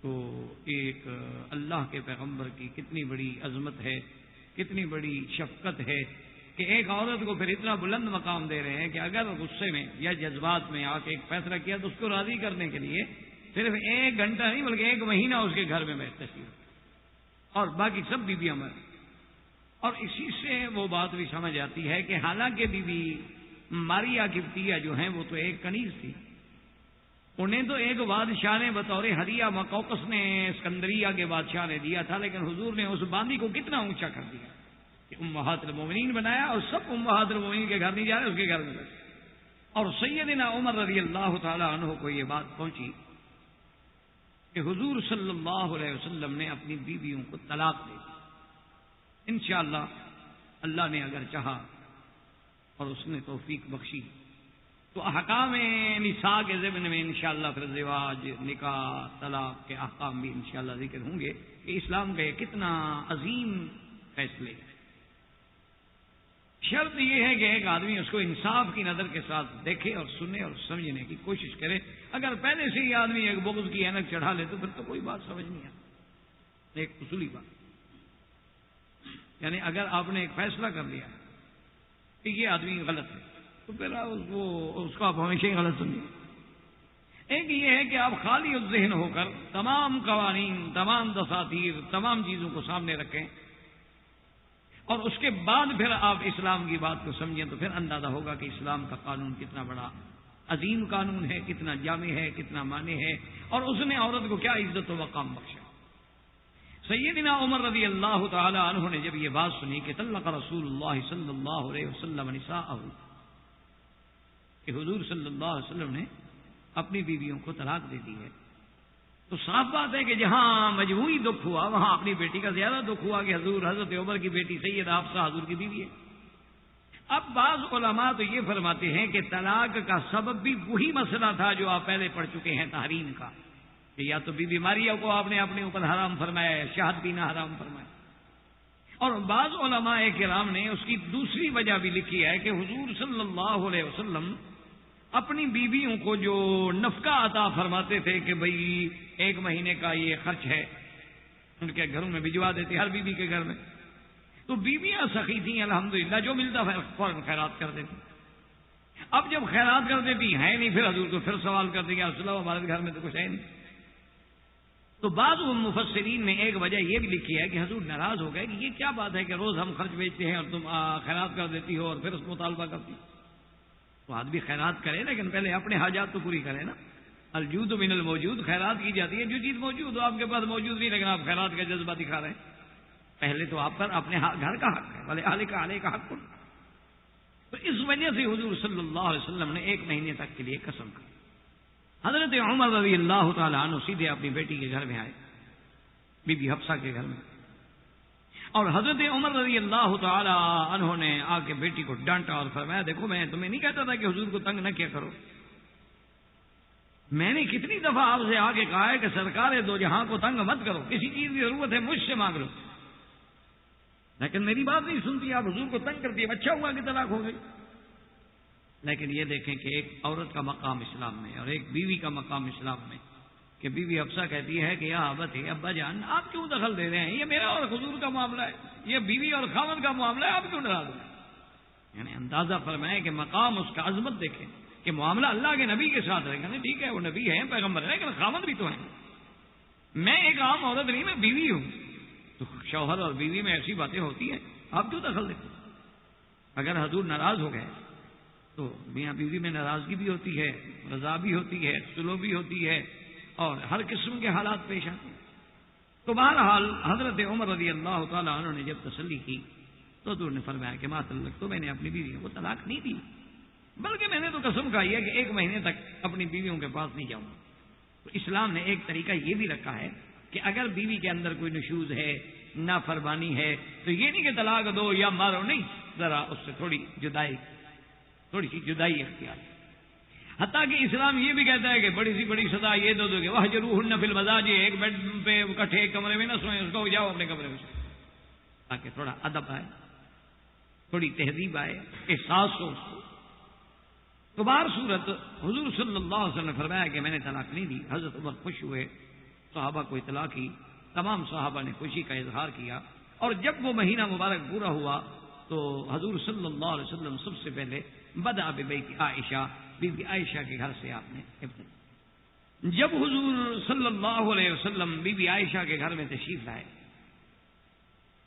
تو ایک اللہ کے پیغمبر کی کتنی بڑی عظمت ہے، کتنی بڑی شفقت ہے کہ ایک عورت کو پھر اتنا بلند مقام دے رہے ہیں کہ اگر غصے میں یا جذبات میں آ کے ایک فیصلہ کیا تو اس کو راضی کرنے کے لیے صرف 1 گھنٹہ نہیں بلکہ 1 مہینہ اس کے گھر میں بیٹھتے تھے اور باقی سب بیویاں مر. اور اسی سے وہ بات بھی سمجھ آتی ہے کہ حالانکہ بی بی ماریا قبطیہ جو ہیں وہ تو ایک کنیز تھی، انہیں تو ایک بادشاہ نے بطور ہریہ مقوقس نے اسکندریہ کے بادشاہ نے دیا تھا، لیکن حضور نے اس باندی کو کتنا اونچا کر دیا کہ امہات المومنین بنایا، اور سب امہات المومنین کے گھر نہیں جا رہے، اس کے گھر میں بیٹھے. اور سیدنا عمر رضی اللہ تعالی عنہ کو یہ بات پہنچی کہ حضور صلی اللہ علیہ وسلم نے اپنی بیویوں کو طلاق دے دی. انشاءاللہ اللہ نے اگر چاہا اور اس نے توفیق بخشی تو احکام نساء کے ضمن میں انشاءاللہ پھر زواج، نکاح، طلاق کے احکام بھی انشاءاللہ ذکر ہوں گے کہ اسلام کا یہ کتنا عظیم فیصلے ہے. شرط یہ ہے کہ ایک آدمی اس کو انصاف کی نظر کے ساتھ دیکھے اور سنے اور سمجھنے کی کوشش کرے. اگر پہلے سے ہی آدمی ایک بغض کی اینک چڑھا لے تو پھر تو کوئی بات سمجھ نہیں آتی. ایک اصولی بات، یعنی اگر آپ نے ایک فیصلہ کر لیا کہ یہ آدمی غلط ہے تو پھر اس کو آپ ہمیشہ ہی غلط سمجھیں. ایک یہ ہے کہ آپ خالی الذہن ہو کر تمام قوانین، تمام دساتیر، تمام چیزوں کو سامنے رکھیں اور اس کے بعد پھر آپ اسلام کی بات کو سمجھیں تو پھر اندازہ ہوگا کہ اسلام کا قانون کتنا بڑا عظیم قانون ہے، کتنا جامع ہے، کتنا معنی ہے، اور اس نے عورت کو کیا عزت و مقام بخشا. سیدنا عمر رضی اللہ تعالی عنہ نے جب یہ بات سنی کہ طلق رسول اللہ صلی اللہ علیہ وسلم نساءہ، کہ حضور صلی اللہ علیہ وسلم نے اپنی بیویوں کو طلاق دے دی ہے، تو صاف بات ہے کہ جہاں مجموعی دکھ ہوا وہاں اپنی بیٹی کا زیادہ دکھ ہوا کہ حضرت عمر کی بیٹی سیدہ حفصہ حضور کی بیوی ہے. اب بعض علماء تو یہ فرماتے ہیں کہ طلاق کا سبب بھی وہی مسئلہ تھا جو آپ پہلے پڑھ چکے ہیں تحریم کا، کہ یا تو بی بی ماریا کو آپ نے اپنے اوپر حرام فرمایا ہے، شہد پینا حرام فرمایا. اور بعض علماء کرام نے اس کی دوسری وجہ بھی لکھی ہے کہ حضور صلی اللہ علیہ وسلم اپنی بیویوں کو جو نفقہ عطا فرماتے تھے کہ بھئی 1 مہینے کا یہ خرچ ہے، ان کے گھروں میں بھجوا دیتے ہر بیوی کے گھر میں. تو بیویاں سخی تھیں الحمدللہ، جو ملتا فوراً خیرات کر دیتی. اب جب خیرات کر دیتی ہے نہیں، پھر حضور کو پھر سوال کر دیا رسول اللہ ہمارے گھر میں تو کچھ ہے نہیں. تو بعض مفسرین نے ایک وجہ یہ بھی لکھی ہے کہ حضور ناراض ہو گئے کہ یہ کیا بات ہے کہ روز ہم خرچ بیچتے ہیں اور تم خیرات کر دیتی ہو اور پھر اس کو مطالبہ کرتی. تو آدمی خیرات کرے لیکن پہلے اپنے حاجات تو پوری کرے نا. الجود من الموجود، خیرات کی جاتی ہے جو چیز موجود ہو. آپ کے پاس موجود نہیں لیکن آپ خیرات کا جذبہ دکھا رہے ہیں. پہلے تو آپ پر اپنے گھر کا حق ہے، بھلے اہل کا حق. تو اس وجہ سے حضور صلی اللہ علیہ وسلم نے 1 مہینے تک کے لیے قسم کھائی. حضرت عمر رضی اللہ تعالی عنہ سیدھے اپنی بیٹی کے گھر میں آئے، بی بی حفصہ کے گھر میں، اور حضرت عمر رضی اللہ تعالی عنہ نے آ کے بیٹی کو ڈانٹا اور فرمایا دیکھو میں تمہیں نہیں کہتا تھا کہ حضور کو تنگ نہ کیا کرو. میں نے کتنی دفعہ آپ سے آ کے کہا ہے کہ سرکار دو جہاں کو تنگ مت کرو، کسی چیز کی ضرورت ہے مجھ سے مانگ لو، لیکن میری بات نہیں سنتی، آپ حضور کو تنگ کرتی ہے. اچھا ہوا کہ طلاق ہو گئی. لیکن یہ دیکھیں کہ ایک عورت کا مقام اسلام میں اور ایک بیوی کا مقام اسلام میں کہ بی بی حفصہ کہتی ہے کہ یا ابت ہے، ابا جان آپ کیوں دخل دے رہے ہیں، یہ میرا اور حضور کا معاملہ ہے، یہ بیوی اور خاوند کا معاملہ ہے، آپ کیوں ناراض ہو. یعنی اندازہ فرمائیں کہ مقام اس کا عظمت دیکھیں کہ معاملہ اللہ کے نبی کے ساتھ رہے گا. ٹھیک ہے وہ نبی ہے، پیغمبر ہے، لیکن خاوند بھی تو ہیں. میں ایک عام عورت نہیں، میں بیوی ہوں. تو شوہر اور بیوی میں ایسی باتیں ہوتی ہیں، آپ کیوں دخل دیتے. اگر حضور ناراض ہو گئے تو میاں بیوی میں ناراضگی بھی ہوتی ہے، رضا بھی ہوتی ہے، سلو بھی ہوتی ہے، اور ہر قسم کے حالات پیش آتے ہیں. تو بہرحال حضرت عمر رضی اللہ تعالیٰ عنہ نے جب تسلی کی تو حضور نے فرمایا کہ ما طلقت، تو میں نے اپنی بیویوں کو طلاق نہیں دی، بلکہ میں نے تو قسم کھائی ہے کہ 1 مہینے تک اپنی بیویوں کے پاس نہیں جاؤں گا. تو اسلام نے ایک طریقہ یہ بھی رکھا ہے کہ اگر بیوی کے اندر کوئی نشوز ہے، نافرمانی ہے، تو یہ نہیں کہ طلاق دو یا مارو، نہیں، ذرا اس سے تھوڑی سی جدائی اختیار. حتیٰ کہ اسلام یہ بھی کہتا ہے کہ بڑی سی بڑی سزا یہ دو کہ وَاهْجُرُوهُنَّ فِي الْمَضَاجِعِ، ایک بیڈ پہ اکٹھے ایک کمرے میں نہ سوئیں، اس کو جاؤ اپنے کمرے میں سوئیں، تاکہ تھوڑا ادب آئے، تھوڑی تہذیب آئے، احساس ہو اس کو. تو بہر صورت حضور صلی اللہ علیہ وسلم نے فرمایا کہ میں نے طلاق نہیں دی. حضرت عمر خوش ہوئے صحابہ کو اطلاع کی، تمام صحابہ نے خوشی کا اظہار کیا، اور جب وہ مہینہ مبارک پورا ہوا تو حضور صلی اللہ علیہ وسلم سب سے پہلے بدأ ببیت عائشہ، بی بی عائشہ کے گھر سے آپ نے ابتدا۔ جب حضور صلی اللہ علیہ وسلم بی بی عائشہ کے گھر میں تشریف لائے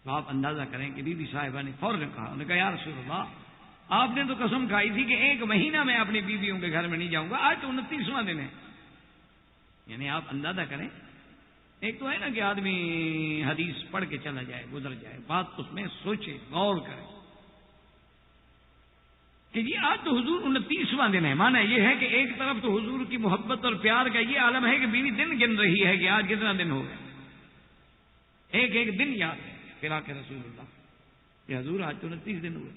تو آپ اندازہ کریں کہ بی بی صاحبہ نے فوراً کہا، انہوں نے کہا یا رسول اللہ، آپ نے تو قسم کھائی تھی کہ ایک مہینہ میں اپنی بیویوں کے گھر میں نہیں جاؤں گا، آج تو 29واں دن ہے۔ یعنی آپ اندازہ کریں، ایک تو ہے نا کہ آدمی حدیث پڑھ کے چلا جائے، گزر جائے، بات اس میں سوچے، غور کرے کہ جی آج تو حضور 29واں دن ہے۔ مانا یہ ہے کہ ایک طرف تو حضور کی محبت اور پیار کا یہ عالم ہے کہ بیوی دن گن رہی ہے کہ آج کتنا دن ہو گیا، ایک ایک دن یاد ہے فراق رسول اللہ کہ حضور آج تو 29 دن ہوئے۔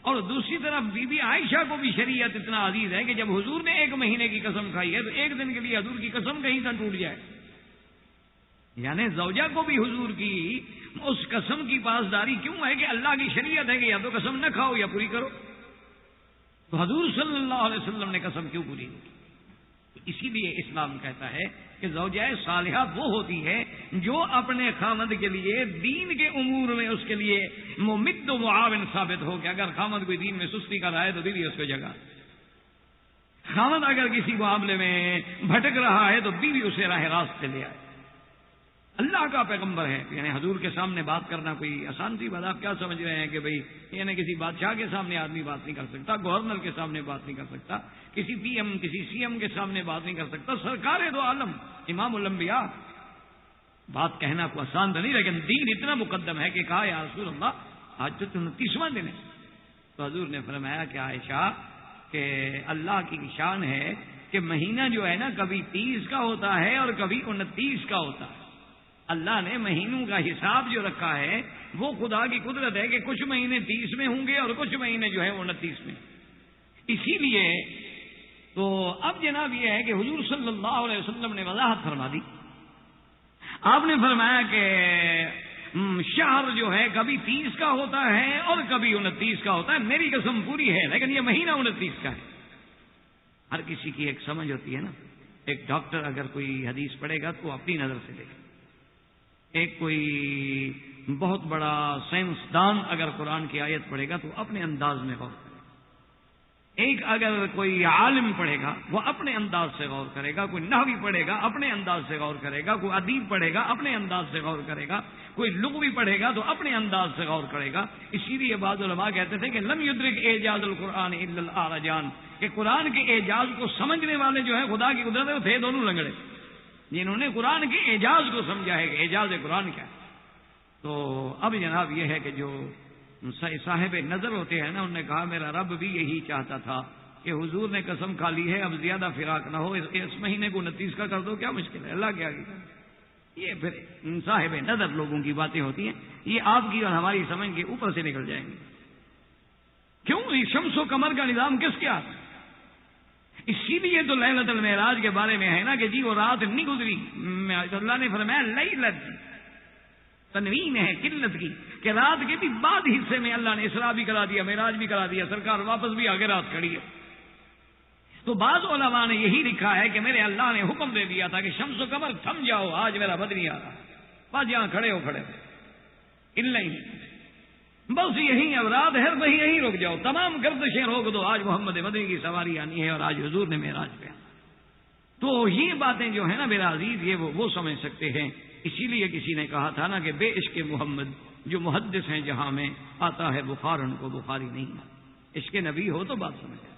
اور دوسری طرف بی بی عائشہ کو بھی شریعت اتنا عزیز ہے کہ جب حضور نے ایک مہینے کی قسم کھائی ہے تو ایک دن کے لیے حضور کی قسم کہیں نہ ٹوٹ جائے، یعنی زوجہ کو بھی حضور کی اس قسم کی پاسداری کیوں ہے کہ اللہ کی شریعت ہے کہ یا تو قسم نہ کھاؤ یا پوری کرو، تو حضور صلی اللہ علیہ وسلم نے قسم کیوں پوری کی؟ اسی لیے اسلام کہتا ہے کہ زوجہ صالحہ وہ ہوتی ہے جو اپنے خامد کے لیے دین کے امور میں اس کے لیے ممد و معاون ثابت ہو کہ اگر خامد کوئی دین میں سستی کر رہا ہے تو بیوی اس کو جگہ، خامد اگر کسی معاملے میں بھٹک رہا ہے تو بیوی اسے راہ راست پہ لے آئے۔ اللہ کا پیغمبر ہے، یعنی حضور کے سامنے بات کرنا کوئی آسان سی بات؟ آپ کیا سمجھ رہے ہیں کہ بھائی یعنی کسی بادشاہ کے سامنے آدمی بات نہیں کر سکتا، گورنر کے سامنے بات نہیں کر سکتا، کسی پی ایم کسی سی ایم کے سامنے بات نہیں کر سکتا، سرکار دو عالم امام الانبیاء، بات کہنا کو آسان تو نہیں، لیکن دین اتنا مقدم ہے کہ کہا یا رسول اللہ آج تو 29واں دن ہے، تو حضور نے فرمایا کہ عائشہ کہ اللہ کی شان ہے کہ مہینہ جو ہے نا کبھی 30 کا ہوتا ہے اور کبھی 29 کا ہوتا ہے۔ اللہ نے مہینوں کا حساب جو رکھا ہے وہ خدا کی قدرت ہے کہ کچھ مہینے 30 میں ہوں گے اور کچھ مہینے جو ہے 29 میں۔ اسی لیے تو اب جناب یہ ہے کہ حضور صلی اللہ علیہ وسلم نے وضاحت فرما دی، آپ نے فرمایا کہ شہر جو ہے کبھی 30 کا ہوتا ہے اور کبھی 29 کا ہوتا ہے، میری قسم پوری ہے لیکن یہ مہینہ 29 کا ہے۔ ہر کسی کی ایک سمجھ ہوتی ہے نا، ایک ڈاکٹر اگر کوئی حدیث پڑھے گا تو اپنی نظر سے دیکھے، ایک کوئی بہت بڑا سائنسدان اگر قرآن کی آیت پڑھے گا تو اپنے انداز میں غور کرے گا، ایک اگر کوئی عالم پڑھے گا وہ اپنے انداز سے غور کرے گا، کوئی نحوی پڑھے گا اپنے انداز سے غور کرے گا، کوئی ادیب پڑھے گا اپنے انداز سے غور کرے گا، کوئی لغوی پڑھے گا تو اپنے انداز سے غور کرے گا۔ اسی لیے بعض علماء کہتے تھے کہ لم یدرک اعجاز القرآن الا الاعرجان، کہ قرآن کے اعجاز کو سمجھنے والے جو ہے خدا کی قدرت ہے تھے دونوں لنگڑے، جنہوں نے قرآن کے اعجاز کو سمجھا ہے کہ اعجاز قرآن کیا ہے۔ تو اب جناب یہ ہے کہ جو صاحب نظر ہوتے ہیں نا، انہوں نے کہا میرا رب بھی یہی چاہتا تھا کہ حضور نے قسم کھا لی ہے اب زیادہ فراق نہ ہو، اس مہینے کو 29 کا کر دو، کیا مشکل ہے، اللہ کے آگے۔ یہ پھر صاحب نظر لوگوں کی باتیں ہوتی ہیں، یہ آپ کی اور ہماری سمجھ کے اوپر سے نکل جائیں گے۔ کیوں؟ شمس و قمر کا نظام کس کے ہاتھ ہے؟ اسی لیے تو لیلۃ المعراج کے بارے میں ہے نا کہ جی وہ رات نہیں گزری، اللہ نے فرمایا لیلت، تنوین ہے قلت کی، کہ رات کے بھی بعد حصے میں اللہ نے اسراء بھی کرا دیا، معراج بھی کرا دیا، سرکار واپس بھی آگے رات کھڑی ہے۔ تو بعض علماء نے یہی لکھا ہے کہ میرے اللہ نے حکم دے دیا تھا کہ شمس و قمر تھم جاؤ، آج میرا بد نہیں آ رہا، بس یہاں کھڑے ہو کھڑے بس یہی اب رات ہے، وہی یہیں رک جاؤ، تمام گردشیں روک دو، آج محمد مدنی کی سواری آنی ہے اور آج حضور نے معراج پہ آنا۔ تو یہ باتیں جو ہے نا میرا عزیز، یہ وہ سمجھ سکتے ہیں۔ اسی لیے کسی نے کہا تھا نا کہ بے عشق محمد جو محدث ہیں جہاں میں آتا ہے بخار ان کو بخاری نہیں آتا، عشق نبی ہو تو بات سمجھ آئے۔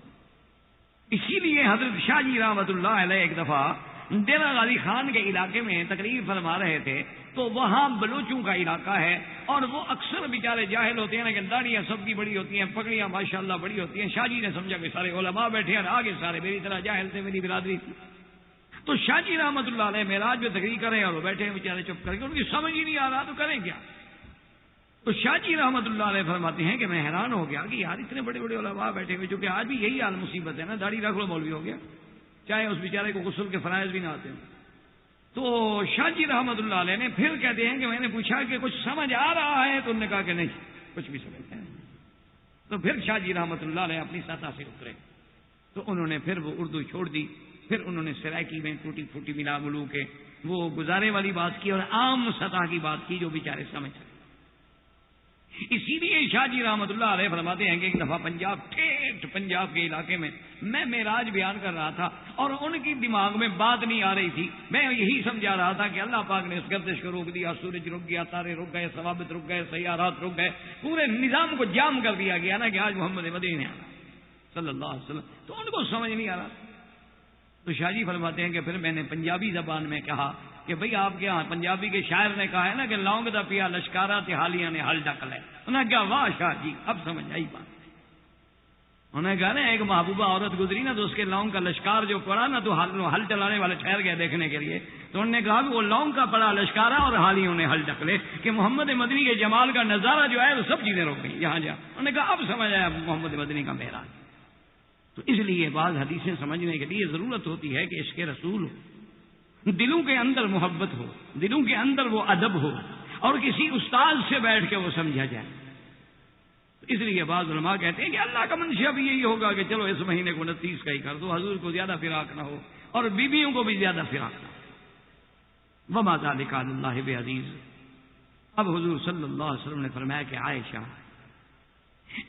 اسی لیے حضرت شاہ جی رحمۃ اللہ علیہ ایک دفعہ ڈیرہ غازی خان کے علاقے میں تقریر فرما رہے تھے، تو وہاں بلوچوں کا علاقہ ہے اور وہ اکثر بیچارے جاہل ہوتے ہیں، لیکن داڑیاں سب کی بڑی ہوتی ہیں، پگڑیاں ماشاءاللہ بڑی ہوتی ہیں۔ شاہ جی نے سمجھا کہ سارے علماء بیٹھے ہیں، آگے سارے میری طرح جاہل تھے، میری برادری تھی۔ تو شاہ جی رحمۃ اللہ علیہ معراج میں تقریر کریں اور وہ بیٹھے ہیں بیچارے چپ کر کے، ان کی سمجھ ہی نہیں آ رہا تو کریں کیا۔ تو شاہ جی رحمۃ اللہ علیہ فرماتے ہیں کہ میں حیران ہو گیا کہ یار اتنے بڑے بڑے علماء بیٹھے ہوئے، چونکہ آج بھی یہی حال مصیبت ہے نا، داڑھی رکھ لو مولوی ہو گیا، چاہے اس بیچارے کو غسل کے فرائض بھی نہ آتے ہیں۔ تو شاہ جی رحمۃ اللہ علیہ نے پھر کہتے ہیں کہ میں نے پوچھا کہ کچھ سمجھ آ رہا ہے، تو انہوں نے کہا کہ نہیں کچھ بھی سمجھ نہیں۔ تو پھر شاہ جی رحمۃ اللہ علیہ اپنی سطح سے اترے، تو انہوں نے پھر وہ اردو چھوڑ دی پھر انہوں نے سرائکی میں ٹوٹی پھوٹی ملا ملو کے وہ گزارے والی بات کی اور عام سطح کی بات کی جو بیچارے سمجھ سکتے. اسی لیے شاہ جی رحمت اللہ علیہ فرماتے ہیں کہ ایک دفعہ پنجاب ٹھیٹ پنجاب کے علاقے میں معراج بیان کر رہا تھا اور ان کی دماغ میں بات نہیں آ رہی تھی. میں یہی سمجھا رہا تھا کہ اللہ پاک نے اس گردش کو روک دیا, سورج رک گیا, تارے رک گئے, ثوابت رک گئے, سیارات رک گئے, پورے نظام کو جام کر دیا گیا نا کہ آج محمد مدنی نے آنا صلی اللہ علیہ وسلم. تو ان کو سمجھ نہیں آ رہا. تو شاہ جی فرماتے ہیں کہ پھر میں نے پنجابی زبان میں کہا کہ بھئی آپ کے ہاں پنجابی کے شاعر نے کہا ہے نا کہ لونگ دا پیا لشکارا تے حالیاں نے ہل ڈک لے. انہوں نے کہا واہ شاہ جی اب سمجھ آئی بات. انہوں نے کہا نا ایک محبوبہ عورت گزری نا تو اس کے لونگ کا لشکار جو پڑا نا تو ہل چلانے والے ٹھہر گئے دیکھنے کے لیے. تو انہوں نے کہا کہ وہ لونگ کا پڑا لشکارا اور حالیوں نے ہل ڈک لے کہ محمد مدنی کے جمال کا نظارہ جو ہے وہ سب چیزیں روک گئی یہاں جا. انہوں نے کہا اب سمجھ آیا محمد مدنی کا معراج. تو اس لیے بعض حدیثیں سمجھنے کے لیے ضرورت ہوتی ہے کہ عشق رسول ہو, دلوں کے اندر محبت ہو, دلوں کے اندر وہ ادب ہو اور کسی استاد سے بیٹھ کے وہ سمجھا جائے. اس لیے بعض علماء کہتے ہیں کہ اللہ کا منشا بھی یہی ہوگا کہ چلو اس مہینے کو 29 کا ہی کر دو, حضور کو زیادہ فراق نہ ہو اور بیویوں کو بھی زیادہ فراق نہ ہو. وما ذلک علی اللہ بعزیز. اب حضور صلی اللہ علیہ وسلم نے فرمایا کہ عائشہ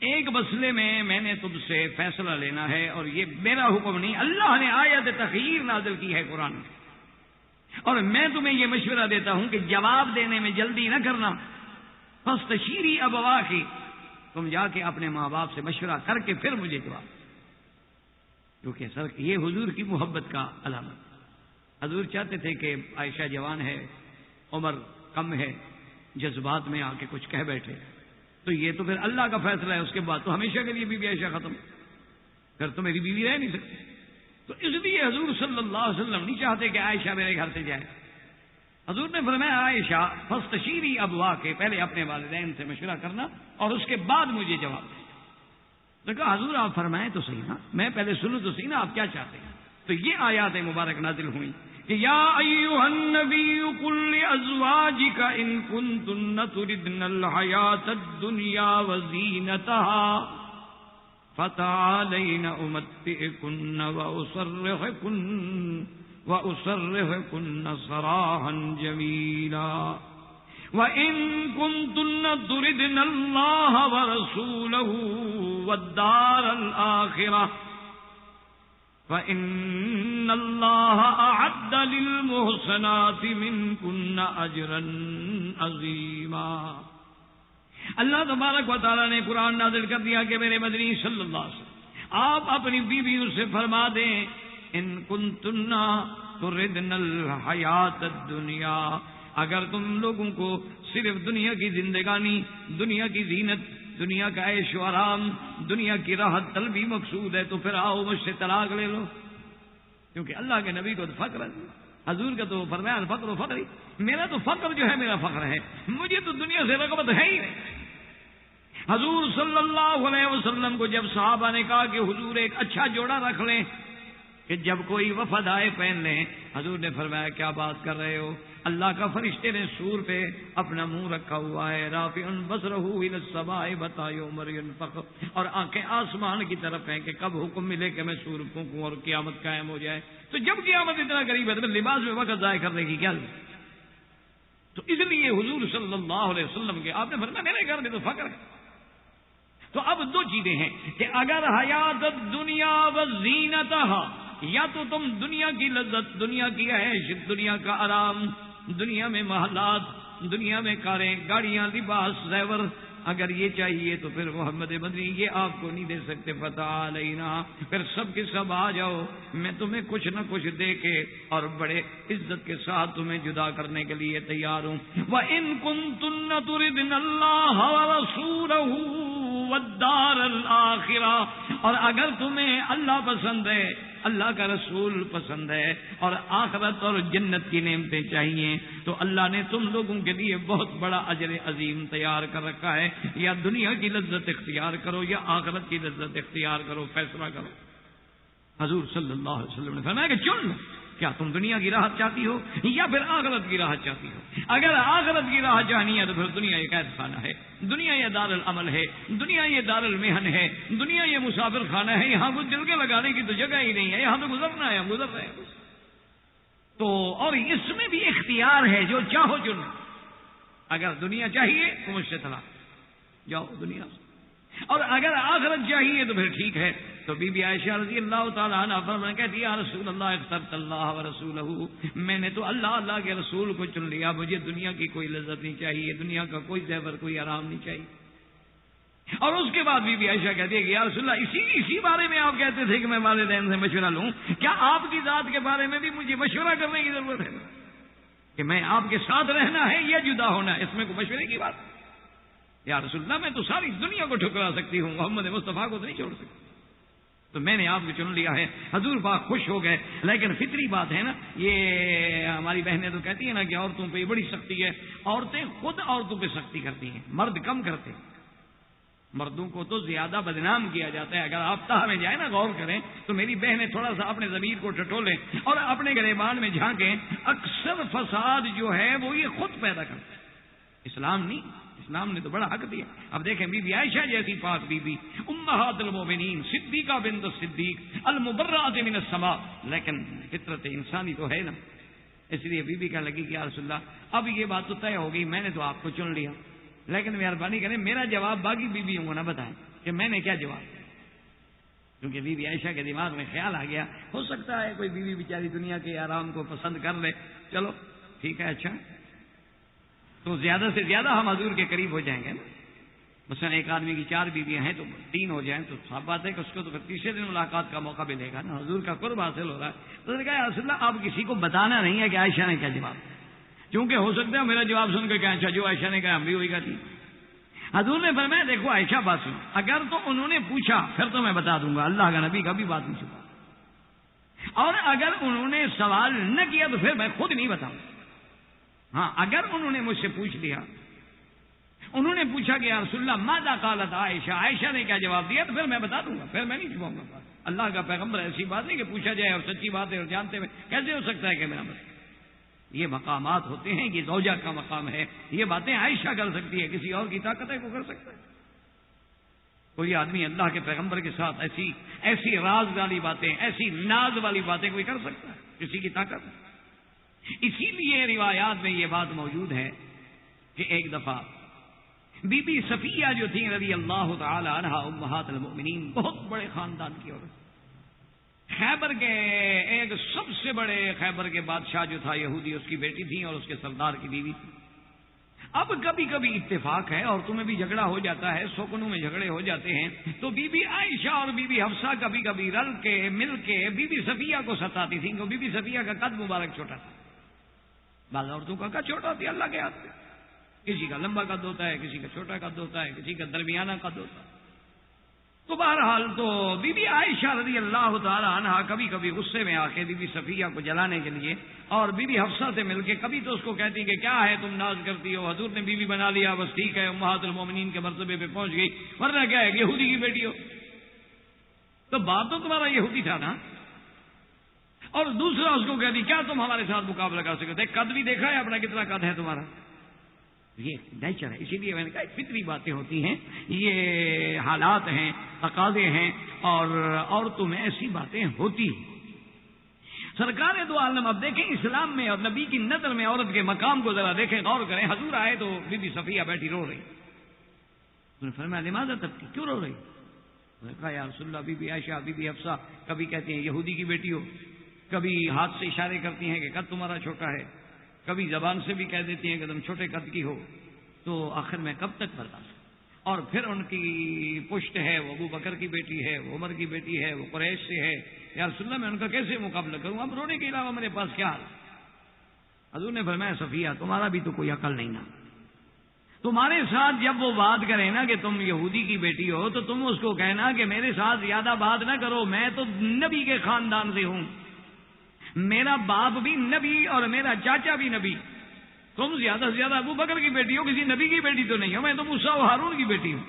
ایک مسئلے میں نے تم سے فیصلہ لینا ہے اور یہ میرا حکم نہیں, اللہ نے آیت تخیر نازل کی ہے قرآن میں اور میں تمہیں یہ مشورہ دیتا ہوں کہ جواب دینے میں جلدی نہ کرنا. فاستشیری ابواکی, تم جا کے اپنے ماں باپ سے مشورہ کر کے پھر مجھے جواب. کیونکہ سر یہ حضور کی محبت کا علامت. حضور چاہتے تھے کہ عائشہ جوان ہے, عمر کم ہے, جذبات میں آ کے کچھ کہہ بیٹھے تو یہ تو پھر اللہ کا فیصلہ ہے. اس کے بعد تو ہمیشہ کے لیے بیوی عائشہ ختم, پھر تو میری بیوی رہ نہیں سکتی. تو اس لیے حضور صلی اللہ علیہ وسلم نہیں چاہتے کہ عائشہ میرے گھر سے جائے. حضور نے فرمایا عائشہ فاستشیری ابواکی, پہلے اپنے والدین سے مشورہ کرنا اور اس کے بعد مجھے جواب دیں. تو کہا حضور آپ فرمائیں تو صحیح نا, میں پہلے سنوں تو صحیح نا آپ کیا چاہتے ہیں. تو یہ آیات مبارک نازل ہوئی کہ یا ایھا النبی قل لازواجک ان کنتن تردن الحیاۃ الدنیا وزینتها فتعالین امتعکن واسرحکن سراحا جمیلا وَإِن كُنتُنَّ تُرِدْنَ اللَّهَ وَرَسُولَهُ وَالدَّارَ الْآخِرَةَ فَإِنَّ اللَّهَ أَعَدَّ لِلْمُحْسَنَاتِ مِنكُنَّ أَجْرًا عَظِيمًا. اللہ تبارک و تعالیٰ نے قرآن نازل کر دیا کہ میرے مدنی صلی اللہ علیہ وسلم آپ اپنی بیویوں سے فرما دیں ان کنتن تردن الحیات الدنیا, اگر تم لوگوں کو صرف دنیا کی زندگانی, دنیا کی زینت, دنیا کا عیش و آرام, دنیا کی راحت طلبی مقصود ہے تو پھر آؤ مجھ سے طلاق لے لو. کیونکہ اللہ کے نبی کو تو فخر ہے, حضور کا تو فرمایا الفقر و فخری, میرا تو فخر جو ہے میرا فخر ہے, مجھے تو دنیا سے رغبت ہے ہی نہیں. حضور صلی اللہ علیہ وسلم کو جب صحابہ نے کہا کہ حضور ایک اچھا جوڑا رکھ لیں کہ جب کوئی وفد آئے پہن لیں, حضور نے فرمایا کیا بات کر رہے ہو, اللہ کا فرشتے نے سور پہ اپنا منہ رکھا ہوا ہے, رافع بصرہ الی السماء متی یؤمر ينفخ, اور آنکھیں آسمان کی طرف ہیں کہ کب حکم ملے کہ میں سور پھونکوں اور قیامت قائم ہو جائے. تو جب قیامت اتنا قریب ہے تو لباس میں وقت ضائع کرنے کی کیا ضرورت. تو اس لیے حضور صلی اللہ علیہ وسلم کے آپ نے فرمایا میرے گھر میں تو فخر ہے. تو اب دو چیزیں ہیں کہ اگر حیات الدنیا وزینتہا, یا تو تم دنیا کی لذت, دنیا کی عیش, دنیا کا آرام, دنیا میں محلات, دنیا میں کاریں, گاڑیاں, لباس, زیور, اگر یہ چاہیے تو پھر محمد مدنی یہ آپ کو نہیں دے سکتے. فتعالینا, پھر سب کے سب آ جاؤ, میں تمہیں کچھ نہ کچھ دے کے اور بڑے عزت کے ساتھ تمہیں جدا کرنے کے لیے تیار ہوں. وَإِن كُنتُنَّ تُرِدْنَ اللَّهَ وَرَسُولَهُ وَالدَّارَ الْآخِرَةَ, اور اگر تمہیں اللہ پسند ہے, اللہ کا رسول پسند ہے اور آخرت اور جنت کی نعمتیں چاہیے, تو اللہ نے تم لوگوں کے لیے بہت بڑا اجر عظیم تیار کر رکھا ہے. یا دنیا کی لذت اختیار کرو یا آخرت کی لذت اختیار کرو, فیصلہ کرو. حضور صلی اللہ علیہ وسلم نے فرمایا کہ چن, کیا تم دنیا کی راحت چاہتی ہو یا پھر آخرت کی راحت چاہتی ہو؟ اگر آخرت کی راہ چاہنی ہے تو پھر دنیا یہ قید خانہ ہے، دنیا یہ دار العمل ہے، دنیا یہ دار المحن ہے، دنیا یہ مسافر خانہ ہے، یہاں کچھ دل کے لگانے کی تو جگہ ہی نہیں ہے، یہاں تو گزرنا ہے، ہم گزر رہے ہیں تو اور اس میں بھی اختیار ہے، جو چاہو چن، اگر دنیا چاہیے تو مجھ سے طلاق جاؤ دنیا سے، اور اگر آخرت چاہیے تو پھر ٹھیک ہے۔ تو بی بی عائشہ رضی اللہ تعالیٰ عنہ فرمانے کہتی یا رسول اللہ اخترت اللہ ورسولہ، میں نے تو اللہ کے رسول کو چن لیا، مجھے دنیا کی کوئی لذت نہیں چاہیے، دنیا کا کوئی زیور کوئی آرام نہیں چاہیے۔ اور اس کے بعد بی بی عائشہ کہتی ہے کہ یا رسول اللہ اسی بارے میں آپ کہتے تھے کہ میں والدین سے مشورہ لوں، کیا آپ کی ذات کے بارے میں بھی مجھے مشورہ کرنے کی ضرورت ہے کہ میں آپ کے ساتھ رہنا ہے یا جدا ہونا ہے؟ اس میں کوئی مشورے کی بات؟ یا رسول اللہ میں تو ساری دنیا کو ٹھکرا سکتی ہوں، محمد مصطفیٰ کو تو نہیں چھوڑ سکتی، تو میں نے آپ کو چن لیا ہے۔ حضور پاک خوش ہو گئے، لیکن فطری بات ہے نا، یہ ہماری بہنیں تو کہتی ہیں نا کہ عورتوں پہ بڑی سختی ہے، عورتیں خود عورتوں پہ سختی کرتی ہیں، مرد کم کرتے ہیں، مردوں کو تو زیادہ بدنام کیا جاتا ہے۔ اگر آپ تاہ میں جائیں نا، غور کریں تو میری بہنیں تھوڑا سا اپنے ضمیر کو ٹٹولیں اور اپنے گریبان میں جھانکیں، اکثر فساد جو ہے وہ یہ خود پیدا کرتا ہے، اسلام نہیں، اسلام نے تو بڑا حق دیا۔ اب دیکھیں بی بی عائشہ جیسی پاک بی بی، امہات المومنین، صدیقہ بنت الصدیق، المبرأۃ من السماء، لیکن فطرت انسانی تو ہے نا، اس لیے بی بی کہنے لگی کہ یا رسول اللہ اب یہ بات تو طے ہو گئی، میں نے تو آپ کو چن لیا، لیکن مہربانی کریں میرا جواب باقی بیویوں کو نہ بتائیں کہ میں نے کیا جواب دیا، کیونکہ بی بی عائشہ کے دماغ میں خیال آ گیا ہو سکتا ہے کوئی بیوی بیچاری دنیا کے آرام کو پسند کر لے، چلو ٹھیک ہے، اچھا تو زیادہ سے زیادہ ہم حضور کے قریب ہو جائیں گے نا، مثلا ایک آدمی کی 4 بیویاں ہیں تو 3 ہو جائیں تو صاف بات ہے کہ اس کو تو پھر تیسرے دن ملاقات کا موقع ملے گا نا، حضور کا قرب حاصل ہو رہا ہے۔ تو نے کہا یا رسول اللہ آپ کسی کو بتانا نہیں ہے کہ عائشہ نے کیا جواب، کیونکہ ہو سکتا ہے میرا جواب سن کے کیا اچھا جو عائشہ نے کہا ہم بھی وہی کہتی۔ حضور نے فرمایا دیکھو عائشہ بات سنو، اگر تو انہوں نے پوچھا پھر تو میں بتا دوں گا، اللہ کا نبی کبھی بات نہیں چھپا، اور اگر انہوں نے سوال نہ کیا تو پھر میں خود نہیں بتاؤں۔ ہاں اگر انہوں نے مجھ سے پوچھ لیا، انہوں نے پوچھا کہ یا رسول اللہ ماذا قالت عائشہ، عائشہ نے کیا جواب دیا، تو پھر میں بتا دوں گا، پھر میں نہیں چھپاؤں گا۔ اللہ کا پیغمبر ایسی بات نہیں کہ پوچھا جائے اور سچی بات ہے اور جانتے ہوئے کیسے ہو سکتا ہے کہ میرا بتا، یہ مقامات ہوتے ہیں، یہ زوجہ کا مقام ہے، یہ باتیں عائشہ کر سکتی ہے، کسی اور کی طاقت ہے کو کر سکتا ہے؟ کوئی آدمی اللہ کے پیغمبر کے ساتھ ایسی راز والی باتیں، ایسی ناز والی باتیں کوئی کر سکتا ہے؟ کسی کی طاقت ہے؟ اسی لیے روایات میں یہ بات موجود ہے کہ ایک دفعہ بی بی صفیہ جو تھیں رضی اللہ تعالی عنہا امہات المؤمنین، بہت بڑے خاندان کی عورت، خیبر کے ایک سب سے بڑے خیبر کے بادشاہ جو تھا یہودی، اس کی بیٹی تھی اور اس کے سردار کی بیوی تھی۔ اب کبھی کبھی اتفاق ہے اور تمہیں بھی جھگڑا ہو جاتا ہے، سوکنوں میں جھگڑے ہو جاتے ہیں، تو بی بی عائشہ اور بی بی حفصہ کبھی کبھی رل کے مل کے بی بی صفیہ کو ستاتی تھیں، کیونکہ بی بی صفیہ کا قد مبارک چھوٹا تھا، بعض عورتوں کا قد چھوٹا ہوتی ہے اللہ کے ہاتھ میں، کسی کا لمبا قد ہوتا ہے، کسی کا چھوٹا قد ہوتا ہے، کسی کا درمیانہ قد ہوتا ہے۔ تو بہرحال تو بی بی عائشہ رضی اللہ تعالی عنہا کبھی کبھی غصے میں آ کے بی بی صفیہ کو جلانے کے لیے اور بی بی حفصہ سے مل کے کبھی تو اس کو کہتی کہ کیا ہے تم ناز کرتی ہو، حضور نے بیوی بنا لیا بس ٹھیک ہے، امہات المومنین کے مرتبے پہ پہنچ گئی، ورنہ کیا ہے یہودی کی بیٹی ہو، تو باپ تو تمہارا یہودی تھا نا۔ اور دوسرا اس کو کہتی کیا تم ہمارے ساتھ مقابلہ کر سکتے، قد بھی دیکھا ہے اپنا کتنا قد ہے تمہارا، یہ نیچر ہے۔ اسی لیے میں نے کہا فطری باتیں ہوتی ہیں، یہ حالات ہیں، تقاضے ہیں، اور عورتوں میں ایسی باتیں ہوتی ہیں۔ سرکار دو عالم اب دیکھیں اسلام میں اور نبی کی نظر میں عورت کے مقام کو ذرا دیکھیں، غور کریں۔ حضور آئے تو بی بی صفیہ بیٹھی رو رہی، انہوں نے فرمایا لماذا تبکی، کیوں رو رہی؟ انہوں نے کہا یا رسول اللہ بی بی عائشہ بی بی حفصہ کبھی کہتی ہیں یہودی کی بیٹی ہو، کبھی ہاتھ سے اشارے کرتی ہیں کہ قد تمہارا چھوٹا ہے، کبھی زبان سے بھی کہہ دیتی ہیں کہ تم چھوٹے قد کی ہو، تو آخر میں کب تک برداشت؟ اور پھر ان کی پشت ہے، وہ ابو بکر کی بیٹی ہے، وہ عمر کی بیٹی ہے، وہ قریش سے ہے، یا رسول اللہ میں ان کا کیسے مقابلہ کروں، اب رونے کے علاوہ میرے پاس کیا حال؟ حضور نے فرمایا صفیہ تمہارا بھی تو کوئی عقل نہیں نا، تمہارے ساتھ جب وہ بات کرے نا کہ تم یہودی کی بیٹی ہو تو تم اس کو کہنا کہ میرے ساتھ زیادہ بات نہ کرو، میں تو نبی کے خاندان سے ہوں، میرا باپ بھی نبی اور میرا چاچا بھی نبی، تم زیادہ سے زیادہ ابو بکر کی بیٹی ہو، کسی نبی کی بیٹی تو نہیں ہو، میں تو موسیٰ و ہارون کی بیٹی ہوں،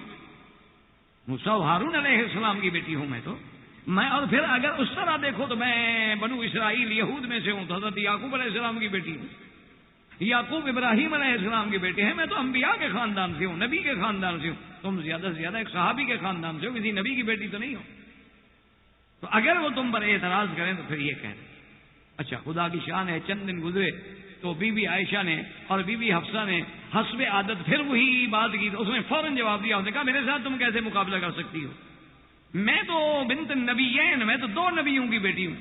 موسیٰ و ہارون علیہ السلام کی بیٹی ہوں میں اور پھر اگر اس طرح دیکھو تو میں بنو اسرائیل یہود میں سے ہوں، تو حضرت یعقوب علیہ السلام کی بیٹی ہوں، یعقوب ابراہیم علیہ السلام کے بیٹے ہیں، میں تو انبیاء کے خاندان سے ہوں، نبی کے خاندان سے ہوں، تم زیادہ سے زیادہ ایک صحابی کے خاندان سے ہو، کسی نبی کی بیٹی تو نہیں ہو۔ تو اگر وہ تم پر اعتراض کریں تو پھر یہ کہیں اچھا خدا کی شان ہے، چند دن گزرے تو بی بی عائشہ نے اور بی بی حفصہ نے حسب عادت پھر وہی بات کی، تو اس نے فوراً جواب دیا، اس نے کہا میرے ساتھ تم کیسے مقابلہ کر سکتی ہو، میں تو بنت نبیین، میں تو 2 نبیوں کی بیٹی ہوں۔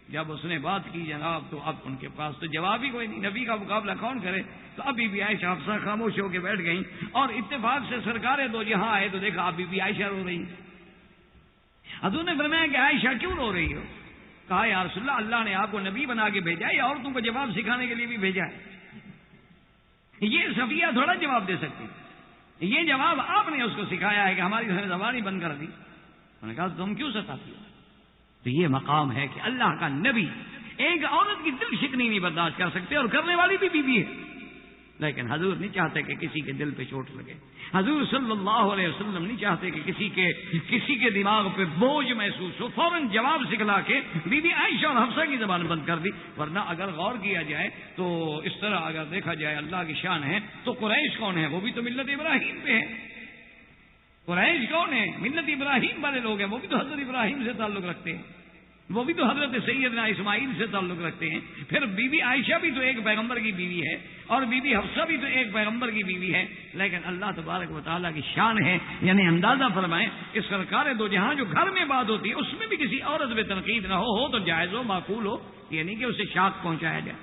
جب اس نے بات کی جناب تو اب ان کے پاس تو جواب ہی کوئی نہیں، نبی کا مقابلہ کون کرے؟ تو اب بی بی عائشہ حفصہ خاموش ہو کے بیٹھ گئیں، اور اتفاق سے سرکار دو جہاں آئے تو دیکھا اب بی بی عائشہ رو رہی۔ حضور نے فرمایا کہ عائشہ کیوں رو رہی ہو؟ کہا یا رسول اللہ نے آپ کو نبی بنا کے بھیجا ہے یا عورتوں کو جواب سکھانے کے لیے بھی بھیجا ہے؟ یہ صفیہ تھوڑا جواب دے سکتی، یہ جواب آپ نے اس کو سکھایا ہے کہ ہماری زبان ہی بند کر دی۔ انہوں نے کہا تم کیوں ستاتی ہو؟ تو یہ مقام ہے کہ اللہ کا نبی ایک عورت کی دل شکنی نہیں برداشت کر سکتے، اور کرنے والی بھی بیوی ہے، لیکن حضور نہیں چاہتے کہ کسی کے دل پہ چوٹ لگے، حضور صلی اللہ علیہ وسلم نہیں چاہتے کہ کسی کے دماغ پہ بوجھ محسوس ہو، فوراً جواب سکھلا کے بی بی عائشہ اور حفصہ کی زبان بند کر دی۔ ورنہ اگر غور کیا جائے تو اس طرح اگر دیکھا جائے اللہ کی شان ہے تو قریش کون ہے؟ وہ بھی تو ملت ابراہیم پہ ہے۔ قریش کون ہے؟ ملت ابراہیم والے لوگ ہیں، وہ بھی تو حضرت ابراہیم سے تعلق رکھتے ہیں، وہ بھی تو حضرت سیدنا اسماعیل سے تعلق رکھتے ہیں۔ پھر بی بی عائشہ بھی تو ایک پیغمبر کی بیوی ہے، اور بی بی حفصہ بھی تو ایک پیغمبر کی بیوی ہے، لیکن اللہ تبارک و تعالیٰ کی شان ہے، یعنی اندازہ فرمائیں کہ سرکار دو جہاں جو گھر میں بات ہوتی ہے اس میں بھی کسی عورت پہ تنقید نہ ہو تو جائز ہو، معقول ہو، یہ نہیں کہ اسے شاک پہنچایا جائے۔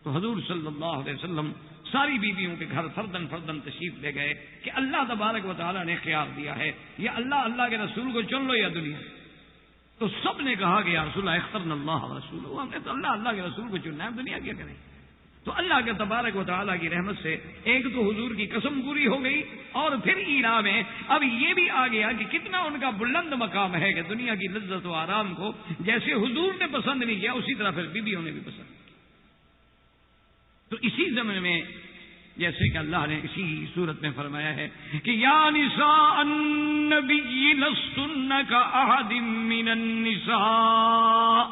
تو حضور صلی اللہ علیہ وسلم ساری بیویوں کے گھر فردن فردن تشریف لے گئے کہ اللہ تبارک و تعالیٰ نے اختیار دیا ہے، یا اللہ کے رسول کو چن لو یا دنیا۔ تو سب نے کہا کہ یا رسول اللہ اخترنا اللہ و رسولہ، ہم نے تو اللہ کے رسول کو چننا ہے، دنیا کیا کریں؟ تو اللہ کے تبارک و تعالیٰ کی رحمت سے ایک تو حضور کی قسم پوری ہو گئی، اور پھر ایلا میں اب یہ بھی آ گیا کہ کتنا ان کا بلند مقام ہے کہ دنیا کی لذت و آرام کو جیسے حضور نے پسند نہیں کیا اسی طرح پھر بیویوں نے بھی پسند۔ تو اسی زمن میں جیسے کہ اللہ نے اسی صورت میں فرمایا ہے کہ یا نساء النبی لستن کاحد من النساء،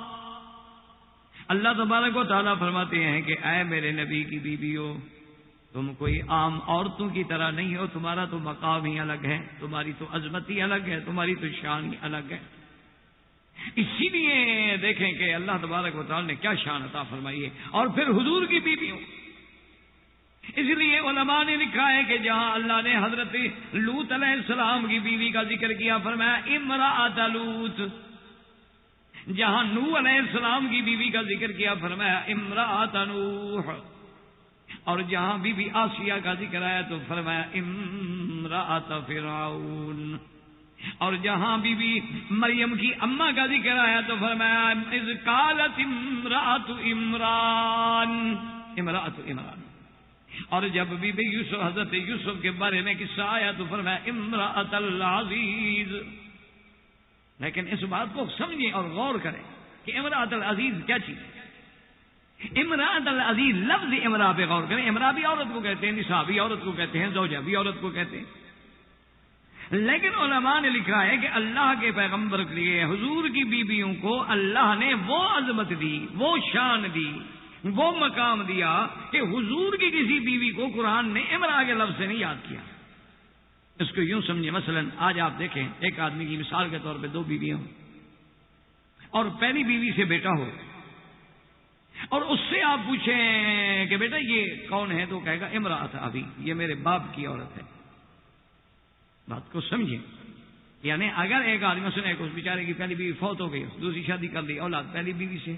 اللہ تبارک و تعالیٰ فرماتے ہیں کہ اے میرے نبی کی بیویوں، تم کوئی عام عورتوں کی طرح نہیں ہو، تمہارا تو مقام ہی الگ ہے، تمہاری تو عظمت ہی الگ ہے، تمہاری تو شان ہی الگ ہے۔ اسی لیے دیکھیں کہ اللہ تبارک و تعالیٰ نے کیا شان عطا فرمائی ہے، اور پھر حضور کی بیویوں، اس لیے علماء نے لکھا ہے کہ جہاں اللہ نے حضرت لوط علیہ السلام کی بیوی کا ذکر کیا فرمایا امرأۃ لوط، جہاں نوح علیہ السلام کی بیوی کا ذکر کیا فرمایا امرأۃ نوح، اور جہاں بی بی آسیہ کا ذکر آیا تو فرمایا امرأۃ فرعون، اور جہاں بی بی مریم کی اماں کا ذکر آیا تو فرمایا اذ قالت امرأۃ عمران، اور جب بی بی یوسف حضرت یوسف کے بارے میں قصہ آیا تو فرمایا امرأۃ العزیز۔ لیکن اس بات کو سمجھیں اور غور کریں کہ امرأۃ العزیز کیا چیز ہے۔ امرأۃ العزیز لفظ امرأہ پہ غور کریں، امرأہ بھی عورت کو کہتے ہیں، نساء بھی عورت کو کہتے ہیں، زوجہ بھی عورت کو کہتے ہیں، لیکن علماء نے لکھا ہے کہ اللہ کے پیغمبر کے لیے حضور کی بیویوں کو اللہ نے وہ عظمت دی، وہ شان دی، وہ مقام دیا کہ حضور کی کسی بیوی کو قرآن نے امرأہ کے لفظ سے نہیں یاد کیا۔ اس کو یوں سمجھے، مثلا آج آپ دیکھیں ایک آدمی کی مثال کے طور پہ 2 بیویاں ہوں، اور پہلی بیوی سے بیٹا ہو، اور اس سے آپ پوچھیں کہ بیٹا یہ کون ہے تو کہے گا امرأۃ ابھی، یہ میرے باپ کی عورت ہے۔ بات کو سمجھیں، یعنی اگر ایک آدمی سنے کہ اس بیچارے کی پہلی بیوی فوت ہو گئی، دوسری شادی کر لی، اولاد پہلی بیوی سے،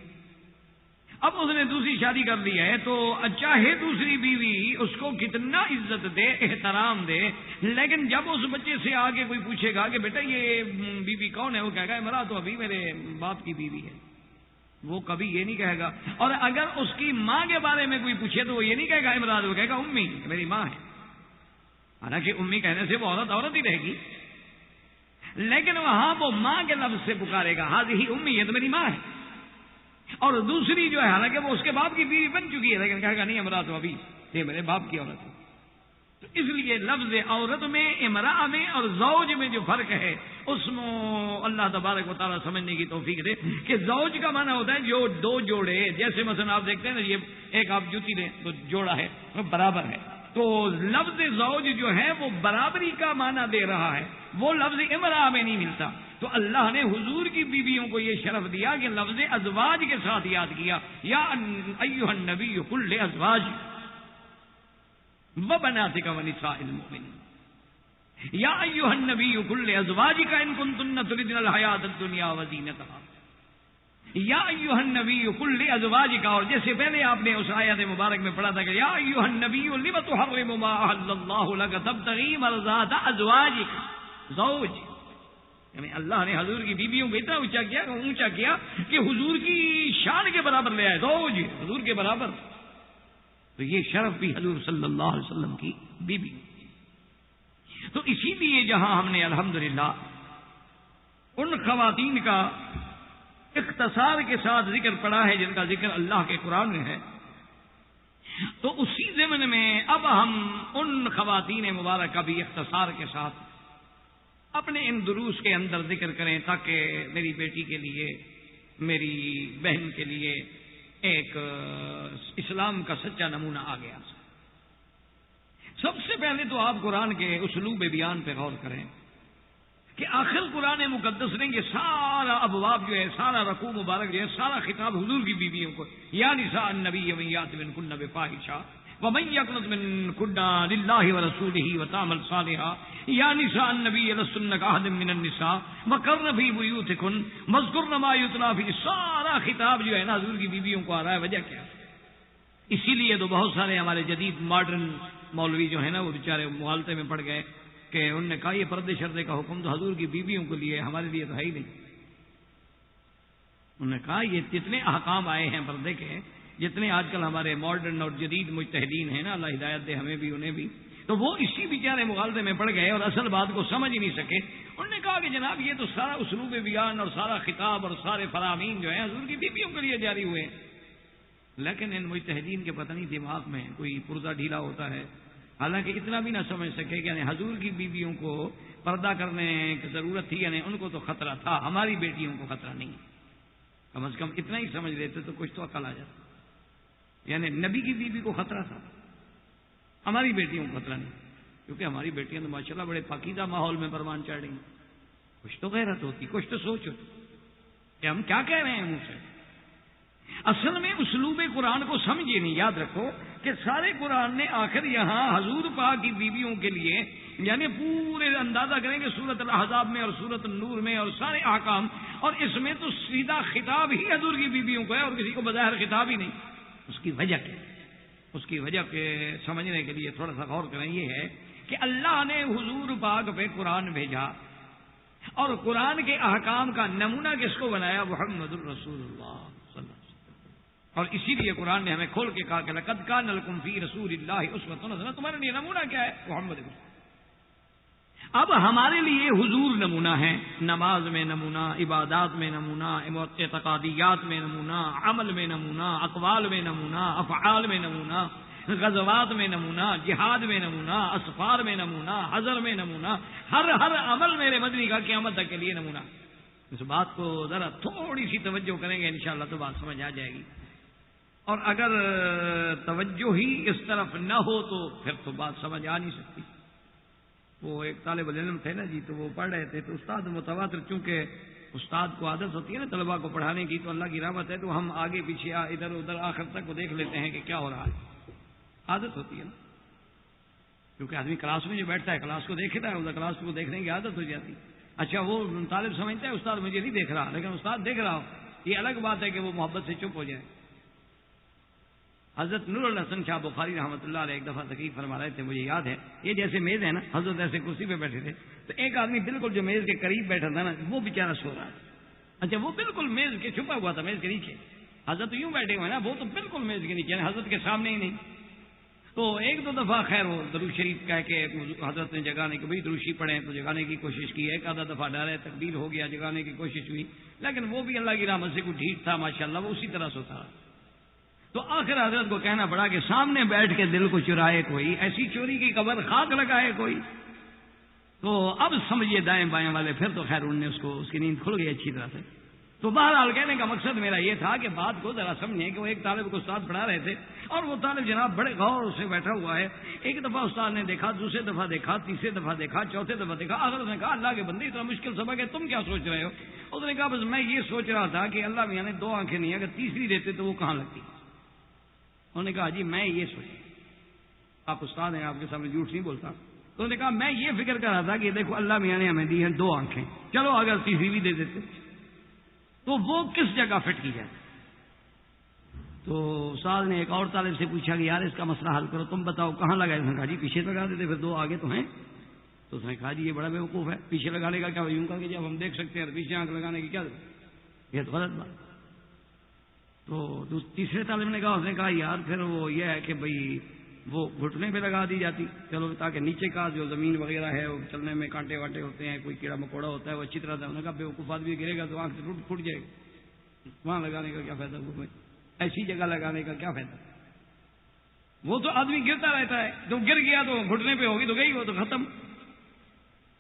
اب اس نے دوسری شادی کر لی ہے تو چاہے دوسری بیوی اس کو کتنا عزت دے، احترام دے، لیکن جب اس بچے سے آگے کوئی پوچھے گا کہ بیٹا یہ بیوی کون ہے، وہ کہے گا امرأۃ تو ابھی میرے باپ کی بیوی ہے، وہ کبھی یہ نہیں کہے گا۔ اور اگر اس کی ماں کے بارے میں کوئی پوچھے تو وہ یہ نہیں کہے گا امرأۃ، وہ کہے گا امی، میری ماں ہے۔ حالانکہ امی کہنے سے وہ عورت ہی رہے گی، لیکن وہاں وہ ماں کے لفظ سے پکارے گا، ہاں ہی امی، یہ تو میری ماں ہے۔ اور دوسری جو ہے حالانکہ وہ اس کے باپ کی بیوی بن چکی ہے، لیکن کہے گا نہیں امرأۃ ابھی، یہ میرے باپ کی عورت ہے۔ تو اس لیے لفظ عورت میں، امرأہ میں اور زوج میں جو فرق ہے اس میں اللہ تبارک و تعالیٰ سمجھنے کی توفیق دے کہ زوج کا معنی ہوتا ہے جو دو جوڑے، جیسے مثلا آپ دیکھتے ہیں نا، یہ ایک آپ جوتی لیں تو جوڑا ہے وہ برابر ہے، تو لفظ زوج جو ہے وہ برابری کا معنی دے رہا ہے، وہ لفظ امرأہ میں نہیں ملتا۔ تو اللہ نے حضور کی بیویوں کو یہ شرف دیا کہ لفظ ازواج کے ساتھ یاد کیا، یا ایھا النبی قل لازواجک وبناتک ونساء المؤمنین یا ایھا النبی قل لازواجک ان کنتن تردن الحیاۃ الدنیا وزینتہا یا ایھا النبی قل لازواجک، اور جیسے پہلے آپ نے اس آیت مبارک میں پڑھا تھا کہ یا ایھا النبی لم تحرم ما احل اللہ لک تبتغی مرضات ازواجک، زوج یعنی اللہ نے حضور کی بیویوں کو اتنا اونچا کیا کہ حضور کی شان کے برابر لے آئے، زوج حضور کے برابر، تو یہ شرف بھی حضور صلی اللہ علیہ وسلم کی بیوی۔ تو اسی لیے جہاں ہم نے الحمدللہ ان خواتین کا اختصار کے ساتھ ذکر پڑا ہے جن کا ذکر اللہ کے قرآن میں ہے، تو اسی ضمن میں اب ہم ان خواتین مبارک کا بھی اختصار کے ساتھ اپنے ان دروس کے اندر ذکر کریں، تاکہ میری بیٹی کے لیے، میری بہن کے لیے ایک اسلام کا سچا نمونہ آ گیا۔ سب سے پہلے تو آپ قرآن کے اسلوب بیان پہ غور کریں کہ آخر قرآن مقدس نے یہ سارا ابواب جو ہے، سارا رکوع مبارک جو ہے، سارا خطاب حضور کی بیویوں کو، یا نساء النبی من یات منکن بفاحشہ ومن یقنط منکن للہ ورسولہ وتعمل صالحا یا نساء النبی لستن کاحد من النساء وقرن فی بیوتکن واذکرن ما یتلی فی، سارا خطاب جو ہے نا حضور کی بیویوں کو آ رہا ہے۔ وجہ کیا ہے؟ اسی لیے تو بہت سارے ہمارے جدید ماڈرن مولوی جو ہے نا وہ بیچارے مغالطے میں پڑ گئے کہ انہوں نے کہا یہ پردے شردے کا حکم تو حضور کی بیویوں کے لیے، ہمارے لیے تو ہے ہی نہیں۔ انہوں نے کہا یہ جتنے احکام آئے ہیں پردے کے، جتنے آج کل ہمارے ماڈرن اور جدید مجتہدین ہیں نا، اللہ ہدایت دے ہمیں بھی انہیں بھی، تو وہ اسی بیچارے مغالطے میں پڑ گئے اور اصل بات کو سمجھ ہی نہیں سکے۔ انہوں نے کہا کہ جناب یہ تو سارا اسلوب بیان اور سارا خطاب اور سارے فرامین جو ہیں حضور کی بیویوں کے لیے جاری ہوئے ہیں، لیکن ان مجتہدین کے پتہ نہیں دماغ میں کوئی پرزہ ڈھیلا ہوتا ہے، حالانکہ اتنا بھی نہ سمجھ سکے کہ یعنی حضور کی بیویوں کو پردہ کرنے کی ضرورت تھی، یعنی ان کو تو خطرہ تھا، ہماری بیٹیوں کو خطرہ نہیں، کم از کم اتنا ہی سمجھ لیتے تو کچھ تو عقل آ جاتا۔ یعنی نبی کی بیوی کو خطرہ تھا، ہماری بیٹیوں کو خطرہ نہیں، کیونکہ ہماری بیٹیاں تو ماشاءاللہ بڑے پاکیزہ ماحول میں پروان چڑھ رہی ہیں، کچھ تو غیرت ہوتی، کچھ تو سوچ ہوتی کہ ہم کیا کہہ رہے ہیں منہ سے۔ اصل میں اسلوب قرآن کو سمجھے نہیں۔ یاد رکھو کہ سارے قرآن نے آخر یہاں حضور پاک کی بیویوں کے لیے، یعنی پورے اندازہ کریں کہ سورۃ الاحزاب میں اور سورۃ النور میں اور سارے احکام، اور اس میں تو سیدھا خطاب ہی حضور کی بیویوں کو ہے اور کسی کو بظاہر خطاب ہی نہیں۔ اس کی وجہ کیا ہے؟ اس کی وجہ کے سمجھنے کے لیے تھوڑا سا غور کریں، یہ ہے کہ اللہ نے حضور پاک پہ قرآن بھیجا اور قرآن کے احکام کا نمونہ کس کو بنایا؟ محمد الرسول اللہ صلی اللہ علیہ وسلم۔ اور اسی لیے قرآن نے ہمیں کھول کے کہا کہ لقد کان لکم فی رسول اللہ اسوۃ حسنہ، تمہارے لیے نمونہ کیا ہے؟ محمد رسول۔ اب ہمارے لیے حضور نمونہ ہے، نماز میں نمونہ، عبادات میں نمونہ، اعتقادیات میں نمونہ، عمل میں نمونہ، اقوال میں نمونہ، افعال میں نمونہ، غزوات میں نمونہ، جہاد میں نمونہ، اسفار میں نمونہ، حضر میں نمونہ، ہر عمل میرے مدنی کا قیامت تک کے لیے نمونہ۔ اس بات کو ذرا تھوڑی سی توجہ کریں گے انشاءاللہ تو بات سمجھ آ جائے گی، اور اگر توجہ ہی اس طرف نہ ہو تو پھر تو بات سمجھ آ نہیں سکتی۔ وہ ایک طالب علم تھے نا جی، تو وہ پڑھ رہے تھے، تو استاد متواتر، چونکہ استاد کو عادت ہوتی ہے نا طلباء کو پڑھانے کی، تو اللہ کی رحمت ہے تو ہم آگے پیچھے ادھر ادھر آخر تک وہ دیکھ لیتے ہیں کہ کیا ہو رہا ہے، عادت ہوتی ہے نا، کیونکہ آدمی کلاس میں جو بیٹھتا ہے کلاس کو دیکھتا ہے، ادھر کلاس کو دیکھنے کی عادت ہو جاتی۔ اچھا وہ طالب سمجھتا ہے استاد مجھے نہیں دیکھ رہا، لیکن استاد دیکھ رہا ہو، یہ الگ بات ہے کہ وہ محبت سے چپ ہو جائے۔ حضرت نور الحسن شاہ بخاری رحمۃ اللہ علیہ ایک دفعہ تقریر فرما رہے تھے، مجھے یاد ہے، یہ جیسے میز ہے نا، حضرت ایسے کرسی پہ بیٹھے تھے، تو ایک آدمی بالکل جو میز کے قریب بیٹھا تھا نا، وہ بیچارہ سو رہا ہے۔ اچھا وہ بالکل میز کے چھپا ہوا تھا، میز کے نیچے، حضرت یوں بیٹھے ہوئے نا، وہ تو بالکل میز کے نیچے، حضرت کے سامنے ہی نہیں۔ تو ایک دو دفعہ خیر وہ درود شریف کہہ کے حضرت نے جگانے کی، بھائی دروشی پڑھیں، تو جگانے کی کوشش کی، ایک آدھا دفعہ ڈرے تکبیر ہو گیا، جگانے کی کوشش ہوئی، لیکن وہ بھی اللہ کی رحمت سے کوئی ڈھیٹ تھا ماشاءاللہ، وہ اسی طرح سوتا رہا۔ تو آخر حضرت کو کہنا پڑا کہ سامنے بیٹھ کے دل کو چرائے کوئی، ایسی چوری کی قبر خاک لگائے کوئی۔ تو اب سمجھیے دائیں بائیں والے، پھر تو خیر انہوں نے اس کی نیند کھل گئی اچھی طرح سے. تو بہرحال کہنے کا مقصد میرا یہ تھا کہ بات کو ذرا سمجھیں کہ وہ ایک طالب کو استاد پڑھا رہے تھے اور وہ طالب جناب بڑے غور سے بیٹھا ہوا ہے. ایک دفعہ استاد نے دیکھا، دوسرے دفعہ دیکھا، تیسرے دفعہ دیکھا، چوتھے دفعہ دیکھا، آخر اس نے کہا اللہ کے بندے اتنا مشکل سبق ہے، تم کیا سوچ رہے ہو؟ اس نے کہا بس میں یہ سوچ رہا تھا کہ اللہ میاں نے 2 آنکھیں نہیں، اگر تیسری دیتے تو وہ کہاں لگتی. انہوں نے کہا جی میں یہ سوچا، آپ استاد ہیں، آپ کے سامنے جھوٹ نہیں بولتا. تو انہوں نے کہا میں یہ فکر کر رہا تھا کہ دیکھو اللہ میاں نے ہمیں دی ہیں 2 آنکھیں، چلو اگر تیسری بھی دے دیتے تو وہ کس جگہ فٹ کی جائے. تو استاد نے ایک اور طالب سے پوچھا کہ یار اس کا مسئلہ حل کرو، تم بتاؤ کہاں لگائے. اس نے کہا جی پیچھے لگا دیتے، پھر 2 آگے تو ہیں. تو اس نے کہا جی یہ بڑا بیوقوف ہے، پیچھے لگانے کا کیا یوں کر کے جب ہم دیکھ سکتے ہیں پیچھے آنکھ لگانے کی کیا، یہ تو غلط بات. تو تیسرے طالب نے کہا، اس نے کہا یار پھر وہ یہ ہے کہ بھئی وہ گھٹنے پہ لگا دی جاتی، چلو تاکہ نیچے کا جو زمین وغیرہ ہے وہ چلنے میں کانٹے وانٹے ہوتے ہیں، کوئی کیڑا مکوڑا ہوتا ہے وہ اچھی طرح سے. انہوں نے کہا بیوقوف آدمی گرے گا تو آنکھ سے پھٹ جائے گا، وہاں لگانے کا کیا فائدہ، ایسی جگہ لگانے کا کیا فائدہ. وہ تو آدمی گرتا رہتا ہے، جو گر گیا تو گھٹنے پہ ہوگی تو گئی وہ تو ختم.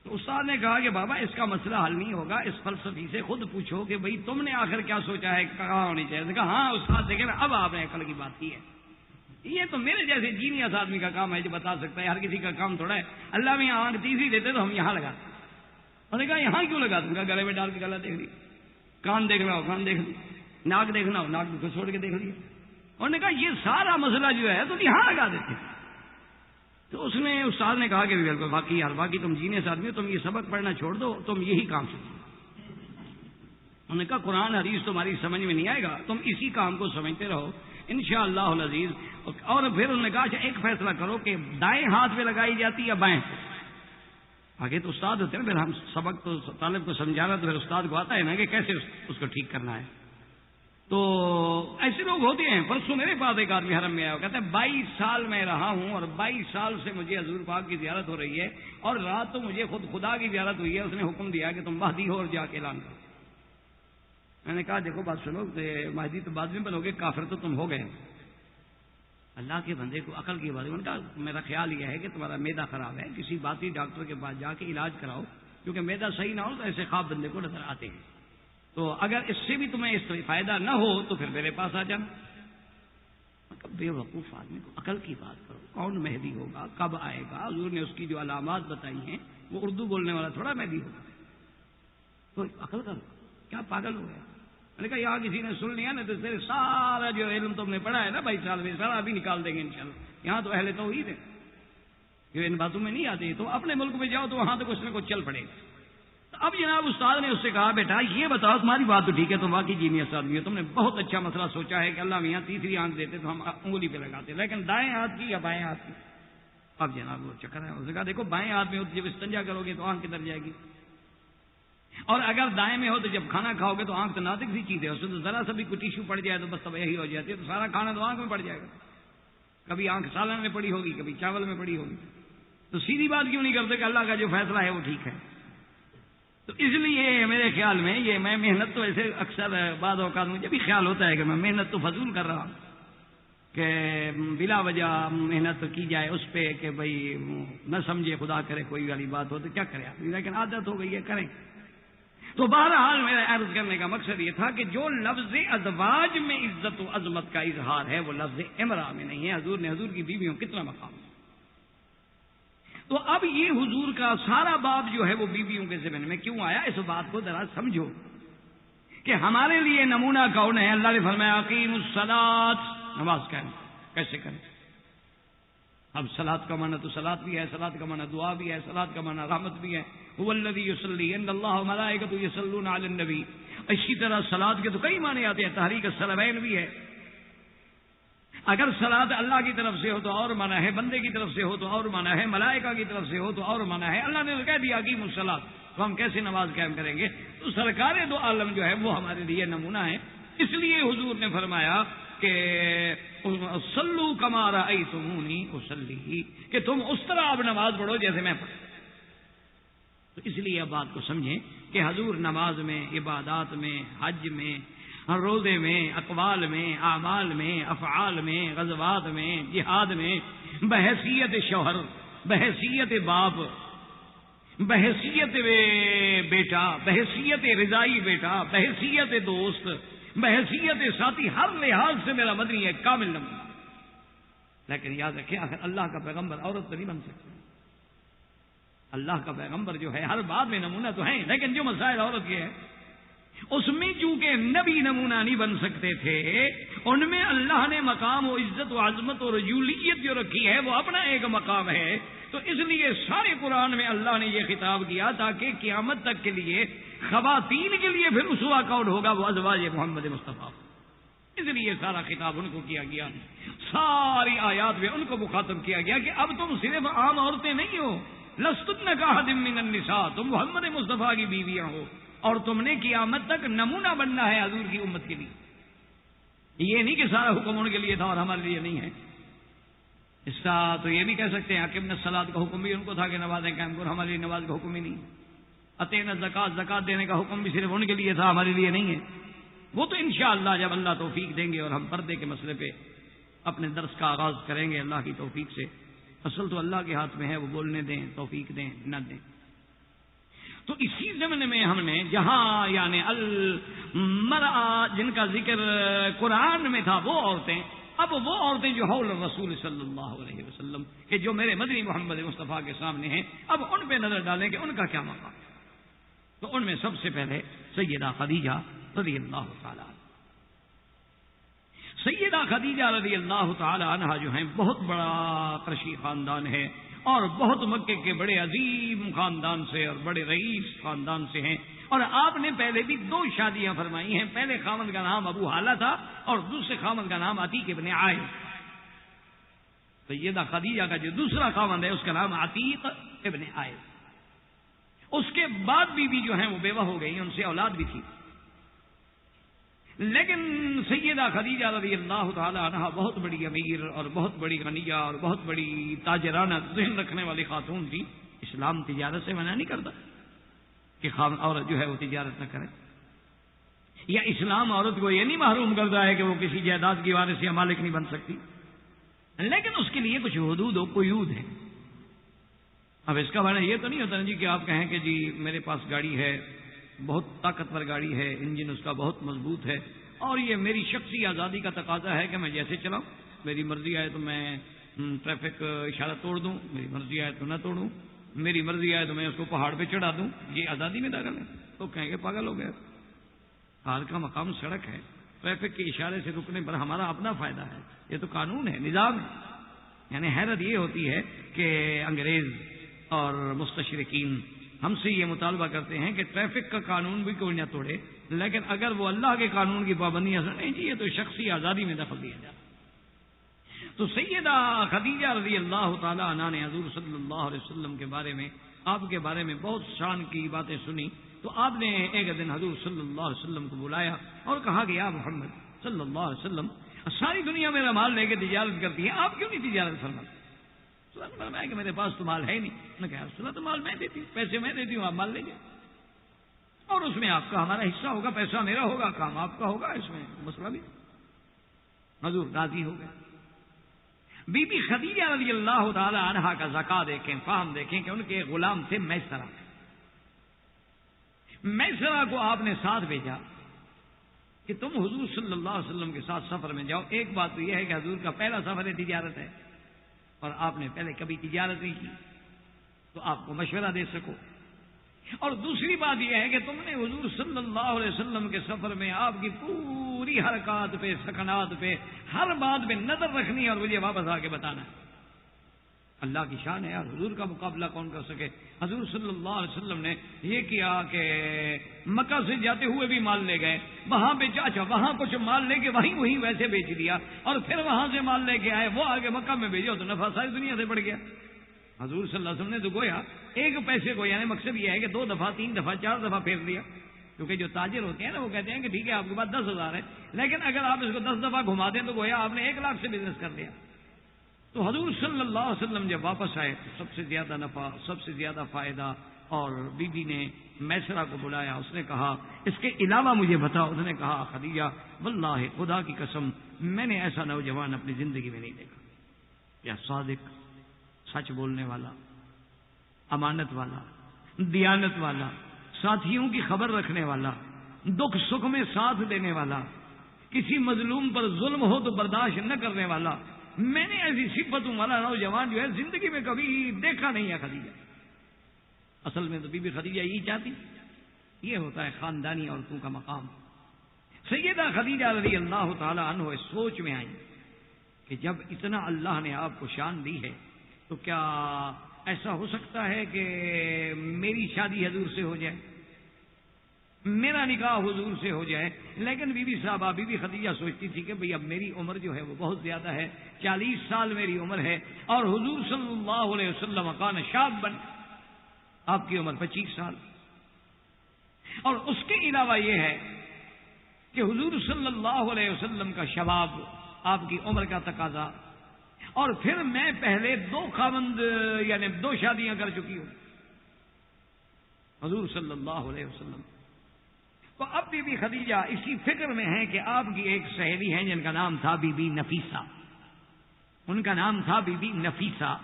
تو استاد نے کہا کہ بابا اس کا مسئلہ حل نہیں ہوگا، اس فلسفی سے خود پوچھو کہ بھئی تم نے آخر کیا سوچا ہے، کہاں ہونی چاہیے. کہا ہاں استاد دیکھیں اب آپ نے عقل کی بات کی ہے، یہ تو میرے جیسے جینیس آدمی کا کام ہے جو بتا سکتا ہے، ہر کسی کا کام تھوڑا ہے. اللہ میں آنکھ تیسری دیتے تو ہم یہاں لگا. انہوں نے کہا یہاں کیوں لگا دوں گا، گلے میں ڈال کے گلا دیکھ لی، کان دیکھنا ہو کان دیکھ لی، ناک دیکھنا ہو ناک کو چھوڑ کے دیکھ لیا. انہوں نے کہا یہ سارا مسئلہ جو ہے تم یہاں لگا دیتے. تو اس نے استاد نے کہا کہ بالکل باقی یار باقی تم جینیس آدمی ہو، تم یہ سبق پڑھنا چھوڑ دو، تم یہی کام سیکھو. انہوں نے کہا قرآن حدیث تمہاری سمجھ میں نہیں آئے گا، تم اسی کام کو سمجھتے رہو انشاءاللہ العزیز. اور پھر انہوں نے کہا اچھا ایک فیصلہ کرو کہ دائیں ہاتھ پہ لگائی جاتی یا بائیں. آگے تو استاد ہوتے ہیں نا، پھر ہم سبق تو طالب کو سمجھانا تو پھر استاد کو آتا ہے نا کہ کیسے اس کو ٹھیک کرنا ہے. تو ایسے لوگ ہوتے ہیں. پرسوں میرے پاس ایک آدمی حرم میں آیا، کہتا ہے 22 سال میں رہا ہوں اور 22 سال سے مجھے حضور پاک کی زیارت ہو رہی ہے اور رات تو مجھے خود خدا کی زیارت ہوئی ہے، اس نے حکم دیا کہ تم مہدی ہو اور جا کے اعلان کرو. میں نے کہا دیکھو بات سنو، مہدی تو بعد میں بنوگے، کافر تو تم ہو گئے. اللہ کے بندے کو عقل کی بات. کا میرا خیال یہ ہے کہ تمہارا معدہ خراب ہے، کسی باطی ڈاکٹر کے پاس جا کے علاج کراؤ، کیونکہ معدہ صحیح نہ ہو تو ایسے خواب بندے کو نظر آتے ہیں. تو اگر اس سے بھی تمہیں اس سے فائدہ نہ ہو تو پھر میرے پاس آ جانا. بے وقوف آدمی کو عقل کی بات کرو، کون مہدی ہوگا، کب آئے گا، حضور نے اس کی جو علامات بتائی ہیں، وہ اردو بولنے والا تھوڑا مہدی ہوگا. تو عقل کرو، کیا پاگل ہو گیا. میں نے کہا یہاں کسی نے سن لیا نا تو تیرے سارا جو علم تم نے پڑھا ہے نا 22 سال میں سارا ابھی نکال دیں گے انشاءاللہ. یہاں تو اہل توحید ہے جو ان باتوں میں نہیں آتی. تو اپنے ملک میں جاؤ تو وہاں تو کچھ نہ کچھ چل پڑے گا. اب جناب استاد نے اس سے کہا بیٹا یہ بتاؤ، تمہاری بات تو ٹھیک ہے، تم واقعی جینیس آدمی ہو، تم نے بہت اچھا مسئلہ سوچا ہے کہ اللہ میاں تیسری آنکھ دیتے تو ہم انگلی پہ لگاتے، لیکن دائیں ہاتھ کی یا بائیں ہاتھ کی. اب جناب وہ چکر ہے. اس نے کہا دیکھو بائیں ہاتھ میں ہو تو جب استنجا کرو گے تو آنکھ کدھر جائے گی، اور اگر دائیں میں ہو تو جب کھانا کھاؤ گے تو آنکھ تو نازک سی چیز ہے، اس میں تو ذرا سا بھی کوئی ٹیشو پڑ جائے تو بس تب یہی ہو جاتی ہے. تو سارا کھانا تو آنکھ میں پڑ جائے گا، کبھی آنکھ سالن میں پڑی ہوگی، کبھی چاول میں پڑی ہوگی. تو سیدھی بات کیوں نہیں کرتے کہ اللہ کا جو فیصلہ ہے وہ ٹھیک ہے. تو اس لیے میرے خیال میں یہ میں محنت تو ایسے اکثر بعض اوقات مجھے بھی خیال ہوتا ہے کہ میں محنت تو فضول کر رہا ہوں، کہ بلا وجہ محنت کی جائے اس پہ کہ بھئی نہ سمجھے خدا کرے کوئی والی بات ہو تو کیا کرے آپ، لیکن عادت ہو گئی ہے کریں. تو بہرحال میرا عرض کرنے کا مقصد یہ تھا کہ جو لفظ ازواج میں عزت و عظمت کا اظہار ہے وہ لفظ امرا میں نہیں ہے. حضور نے حضور کی بیویوں کتنا مقام. تو اب یہ حضور کا سارا باب جو ہے وہ بیویوں کے ذمن میں کیوں آیا، اس بات کو ذرا سمجھو کہ ہمارے لیے نمونہ کون ہے. اللہ نے فرمایا اقیم الصلاۃ، نماز قائم کیسے کریں. اب صلاۃ کا معنی تو صلاۃ بھی ہے، صلاۃ کا معنی دعا بھی ہے، صلاۃ کا معنی رحمت بھی ہے. هو الذی یصلی ان اللہ وملائکۃ یصلون علی النبی. اسی طرح صلاۃ کے تو کئی معنی آتے ہیں، تحریک الصلوین بھی ہے. اگر صلاۃ اللہ کی طرف سے ہو تو اور معنی ہے، بندے کی طرف سے ہو تو اور معنی ہے، ملائکہ کی طرف سے ہو تو اور معنی ہے. اللہ نے تو کہہ دیا اقیموا الصلاۃ، تو ہم کیسے نماز قائم کریں گے. تو سرکار دو عالم جو ہے وہ ہمارے لیے نمونہ ہے. اس لیے حضور نے فرمایا کہ صلو کما رأیتمونی اصلی، کہ تم اس طرح اب نماز پڑھو جیسے میں پڑھوں. تو اس لیے اب بات کو سمجھیں کہ حضور نماز میں، عبادات میں، حج میں، روزے میں، اقوال میں، اعمال میں، افعال میں، غزوات میں، جہاد میں، بحیثیت شوہر، بحیثیت باپ، بحیثیت بیٹا، بحیثیت رضائی بیٹا، بحیثیت دوست، بحیثیت ساتھی، ہر لحاظ سے میرا مدنی ہے کامل نمونہ. لیکن یاد رکھیں آخر اللہ کا پیغمبر عورت تو نہیں بن سکتا. اللہ کا پیغمبر جو ہے ہر بات میں نمونہ تو ہیں، لیکن جو مسائل عورت کے ہیں اس میں چونکہ نبی نمونہ نہیں بن سکتے تھے، ان میں اللہ نے مقام و عزت و عظمت و رجولیت جو رکھی ہے وہ اپنا ایک مقام ہے. تو اس لیے سارے قرآن میں اللہ نے یہ خطاب کیا تاکہ قیامت تک کے لیے خواتین کے لیے پھر اسوا کون ہوگا وہ ازواج محمد مصطفیٰ. اس لیے سارا خطاب ان کو کیا گیا، ساری آیات میں ان کو مخاطب کیا گیا کہ اب تم صرف عام عورتیں نہیں ہو، لستن کاحد من النساء، تم محمد مصطفیٰ کی بیویاں ہو اور تم نے قیامت تک نمونہ بننا ہے حضور کی امت کے لیے. یہ نہیں کہ سارا حکم ان کے لیے تھا اور ہمارے لیے نہیں ہے. اس کا تو یہ بھی کہہ سکتے ہیں اقیمنا الصلاۃ کا حکم بھی ان کو تھا کہ نمازیں قائم کرو، ہمارے لیے نماز کا حکم ہی نہیں. اتینا الزکوٰۃ، زکوٰۃ دینے کا حکم بھی صرف ان کے لیے تھا، ہمارے لیے نہیں ہے. وہ تو انشاءاللہ جب اللہ توفیق دیں گے اور ہم پردے کے مسئلے پہ اپنے درس کا آغاز کریں گے اللہ کی توفیق سے. اصل تو اللہ کے ہاتھ میں ہے، وہ بولنے دیں، توفیق دیں نہ دیں. تو اسی زمانے میں ہم نے جہاں یعنی المرأة جن کا ذکر قرآن میں تھا وہ عورتیں، اب وہ عورتیں جو حول رسول صلی اللہ علیہ وسلم کہ جو میرے مدنی محمد مصطفیٰ کے سامنے ہیں، اب ان پہ نظر ڈالیں کہ ان کا کیا مقام ہے. تو ان میں سب سے پہلے سیدہ خدیجہ رضی اللہ تعالی عنہ. سیدہ خدیجہ رضی اللہ تعالی عنہ جو ہیں بہت بڑا قریشی خاندان ہے اور بہت مکے کے بڑے عظیم خاندان سے اور بڑے رئیس خاندان سے ہیں. اور آپ نے پہلے بھی 2 شادیاں فرمائی ہیں. پہلے خاوند کا نام ابو حالہ تھا اور دوسرے خاوند کا نام عتیق ابن عائض. سیدہ خدیجہ کا جو دوسرا خاوند ہے اس کا نام عتیق ابن عائض. اس کے بعد بھی جو ہیں وہ بیوہ ہو گئی، ان سے اولاد بھی تھی. لیکن سیدہ خدیجہ رضی اللہ تعالی عنہ بہت بڑی امیر اور بہت بڑی غنیہ اور بہت بڑی تاجرانہ ذہن رکھنے والی خاتون تھی. اسلام تجارت سے منع نہیں کرتا کہ عورت جو ہے وہ تجارت نہ کرے، یا اسلام عورت کو یہ نہیں محروم کرتا ہے کہ وہ کسی جائیداد کی وارث یا مالک نہیں بن سکتی، لیکن اس کے لیے کچھ حدود و قیود ہیں. اب اس کا معنی یہ تو نہیں ہوتا جی کہ آپ کہیں کہ جی میرے پاس گاڑی ہے، بہت طاقتور گاڑی ہے، انجن اس کا بہت مضبوط ہے اور یہ میری شخصی آزادی کا تقاضا ہے کہ میں جیسے چلاؤں، میری مرضی آئے تو میں ٹریفک اشارہ توڑ دوں، میری مرضی آئے تو نہ توڑوں، میری مرضی آئے تو میں اس کو پہاڑ پہ چڑھا دوں. یہ آزادی میں داخل ہے. تو کہیں گے پاگل ہو گئے. کار کا مقام سڑک ہے، ٹریفک کے اشارے سے رکنے پر ہمارا اپنا فائدہ ہے، یہ تو قانون ہے، نظام ہے. یعنی حیرت یہ ہوتی ہے کہ انگریز اور مستشرقین ہم سے یہ مطالبہ کرتے ہیں کہ ٹریفک کا قانون بھی کوئی نہ توڑے، لیکن اگر وہ اللہ کے قانون کی پابندیاں نہیں جی یہ تو شخصی آزادی میں دخل دیا جائے. تو سیدہ خدیجہ رضی اللہ تعالی عنہ نے حضور صلی اللہ علیہ وسلم کے بارے میں، آپ کے بارے میں بہت شان کی باتیں سنی. تو آپ نے ایک دن حضور صلی اللہ علیہ وسلم کو بلایا اور کہا کہ یا محمد صلی اللہ علیہ وسلم، ساری دنیا میرا مال لے کے تجارت کرتی ہے، آپ کیوں نہیں تجارت فرماتے؟ فرمایا کہ میرے پاس تو مال ہے نہیں. نے کہا رسول اللہ تو مال میں دیتی ہوں، پیسے میں دیتی ہوں، آپ مال لیں گے اور اس میں آپ کا ہمارا حصہ ہوگا، پیسہ میرا ہوگا، کام آپ کا ہوگا، اس میں مسئلہ بھی. حضور راضی ہو گئے. بی بی خدیجہ رضی اللہ تعالی عنہا کا ذکا دیکھیں، فہم دیکھیں کہ ان کے غلام تھے میسرہ. میسرہ کو آپ نے ساتھ بھیجا کہ تم حضور صلی اللہ علیہ وسلم کے ساتھ سفر میں جاؤ. ایک بات تو یہ ہے کہ حضور کا پہلا سفر تجارت ہے اور آپ نے پہلے کبھی تجارت نہیں کی تو آپ کو مشورہ دے سکو. اور دوسری بات یہ ہے کہ تم نے حضور صلی اللہ علیہ وسلم کے سفر میں آپ کی پوری حرکات پہ، سکنات پہ، ہر بات پہ نظر رکھنی ہے اور مجھے واپس آ کے بتانا ہے. اللہ کی شان ہے یار، حضور کا مقابلہ کون کر سکے. حضور صلی اللہ علیہ وسلم نے یہ کیا کہ مکہ سے جاتے ہوئے بھی مال لے گئے، وہاں پہ اچھا وہاں کچھ مال لے کے وہیں ویسے بیچ دیا اور پھر وہاں سے مال لے کے آئے، وہ آگے مکہ میں بھیجو تو نفع ساری دنیا سے بڑھ گیا. حضور صلی اللہ علیہ وسلم نے تو گویا ایک پیسے کو، یعنی مقصد یہ ہے کہ 2 دفعہ 3 دفعہ 4 دفعہ پھیر دیا. کیونکہ جو تاجر ہوتے ہیں نا وہ کہتے ہیں کہ ٹھیک ہے آپ کے پاس 10,000 ہے، لیکن اگر آپ اس کو 10 دفعہ گھما دیں تو گویا آپ نے 1 لاکھ سے بزنس کر لیا. تو حضور صلی اللہ علیہ وسلم جب واپس آئے تو سب سے زیادہ نفع، سب سے زیادہ فائدہ. اور بی بی نے میسرہ کو بلایا، اس نے کہا اس کے علاوہ مجھے بتاؤ. اس نے کہا خدیجہ واللہ خدا کی قسم میں نے ایسا نوجوان اپنی زندگی میں نہیں دیکھا. یا صادق، سچ بولنے والا، امانت والا، دیانت والا، ساتھیوں کی خبر رکھنے والا، دکھ سکھ میں ساتھ دینے والا، کسی مظلوم پر ظلم ہو تو برداشت نہ کرنے والا، میں نے ایسی صفتوں والا نوجوان جو ہے زندگی میں کبھی دیکھا نہیں ہے خدیجہ۔ اصل میں تو بی بی خدیجہ یہی چاہتی، یہ ہوتا ہے خاندانی عورتوں کا مقام۔ سیدہ خدیجہ رضی اللہ تعالی عنہ اس سوچ میں آئی کہ جب اتنا اللہ نے آپ کو شان دی ہے تو کیا ایسا ہو سکتا ہے کہ میری شادی حضور سے ہو جائے، میرا نکاح حضور سے ہو جائے؟ لیکن بی بی صاحبہ بی بی خدیجہ سوچتی تھی کہ بھئی اب میری عمر جو ہے وہ بہت زیادہ ہے، 40 سال میری عمر ہے، اور حضور صلی اللہ علیہ وسلم کان شابا، آپ کی عمر 25 سال، اور اس کے علاوہ یہ ہے کہ حضور صلی اللہ علیہ وسلم کا شباب، آپ کی عمر کا تقاضا، اور پھر میں پہلے 2 خاوند یعنی 2 شادیاں کر چکی ہوں حضور صلی اللہ علیہ وسلم۔ تو اب بی بی خدیجہ اسی فکر میں ہے کہ آپ کی ایک سہیلی ہیں جن کا نام تھا بی بی نفیسہ، ان کا نام تھا بی بی نفیسہ۔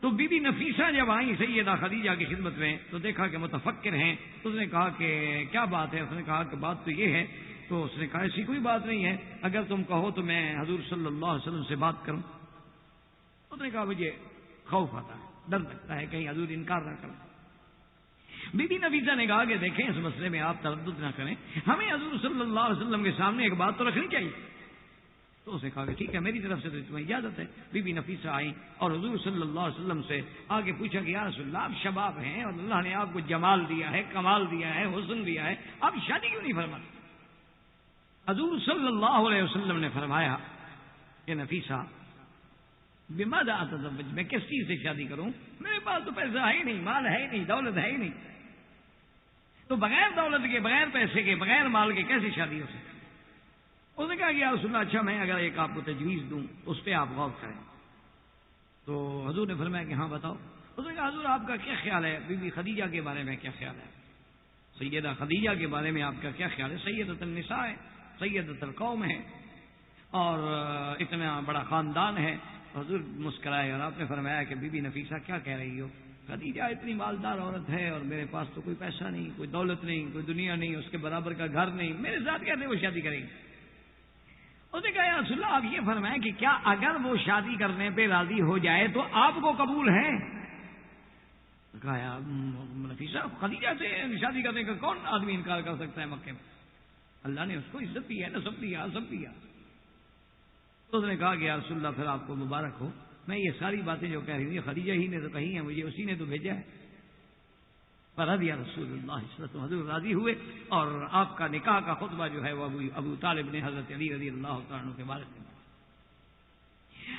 تو بی بی نفیسہ جب آئی سیدہ خدیجہ کی خدمت میں تو دیکھا کہ متفکر ہیں، اس نے کہا کہ کیا بات ہے؟ اس نے کہا کہ بات تو یہ ہے۔ تو اس نے کہا ایسی کوئی بات نہیں ہے، اگر تم کہو تو میں حضور صلی اللہ علیہ وسلم سے بات کروں۔ اس نے کہا مجھے خوف آتا ہے، ڈر لگتا ہے کہیں حضور انکار نہ کریں۔ بی بی نفیسہ نے کہا کہ دیکھیں اس مسئلے میں آپ تردد نہ کریں، ہمیں حضور صلی اللہ علیہ وسلم کے سامنے ایک بات تو رکھنی چاہیے۔ تو اس نے کہا کہ ٹھیک ہے، میری طرف سے تو تمہیں اجازت ہے۔ بی بی نفیسہ آئی اور حضور صلی اللہ علیہ وسلم سے آگے پوچھا کہ یا رسول اللہ، آپ شباب ہیں اور اللہ نے آپ کو جمال دیا ہے، کمال دیا ہے، حسن دیا ہے، آپ شادی کیوں نہیں فرماتے؟ حضور صلی اللہ علیہ وسلم نے فرمایا کہ نفیسہ بماذا اتزوج، میں کس چیز سے شادی کروں؟ میرے پاس تو پیسہ ہے ہی نہیں، مال ہے ہی نہیں، دولت ہے ہی نہیں، تو بغیر دولت کے، بغیر پیسے کے، بغیر مال کے کیسی شادی ہو سکتی؟ اس نے کہا کہ یا رسول اللہ، اچھا میں اگر ایک آپ کو تجویز دوں اس پہ آپ غور کریں۔ تو حضور نے فرمایا کہ ہاں بتاؤ۔ اس نے کہا حضور آپ کا کیا خیال ہے بی بی خدیجہ کے بارے میں؟ کیا خیال ہے سیدہ خدیجہ کے بارے میں؟ آپ کا کیا خیال ہے؟ سیدۃ النساء ہے، سیدۃ القوم ہے، اور اتنا بڑا خاندان ہے۔ حضور مسکرائے اور آپ نے فرمایا کہ بی بی نفیسہ کیا کہہ رہی ہو؟ خدیجہ اتنی مالدار عورت ہے اور میرے پاس تو کوئی پیسہ نہیں، کوئی دولت نہیں، کوئی دنیا نہیں، اس کے برابر کا گھر نہیں، میرے ساتھ کیسے وہ شادی کرے گی؟ اس نے کہا یا رسول اللہ آپ یہ فرمائیں کہ کیا اگر وہ شادی کرنے پہ راضی ہو جائے تو آپ کو قبول ہے؟ کہا یا نفیسہ، خدیجہ سے شادی کرنے کا کون آدمی انکار کر سکتا ہے مکے میں؟ اللہ نے اس کو عزت دی ہے، نسب دیا، سب دیا۔ تو اس نے کہا کہ یا رسول اللہ پھر آپ کو مبارک ہو، میں یہ ساری باتیں جو کہہ رہی ہوں یہ خدیجہ ہی نے تو کہی ہیں، مجھے اسی نے تو بھیجا ہے۔ فرضی رسول اللہ صلی اللہ علیہ وسلم، حضور راضی ہوئے اور آپ کا نکاح کا خطبہ جو ہے وہ ابو طالب نے حضرت علی رضی اللہ تعالیٰ عنہ کے بارے میں۔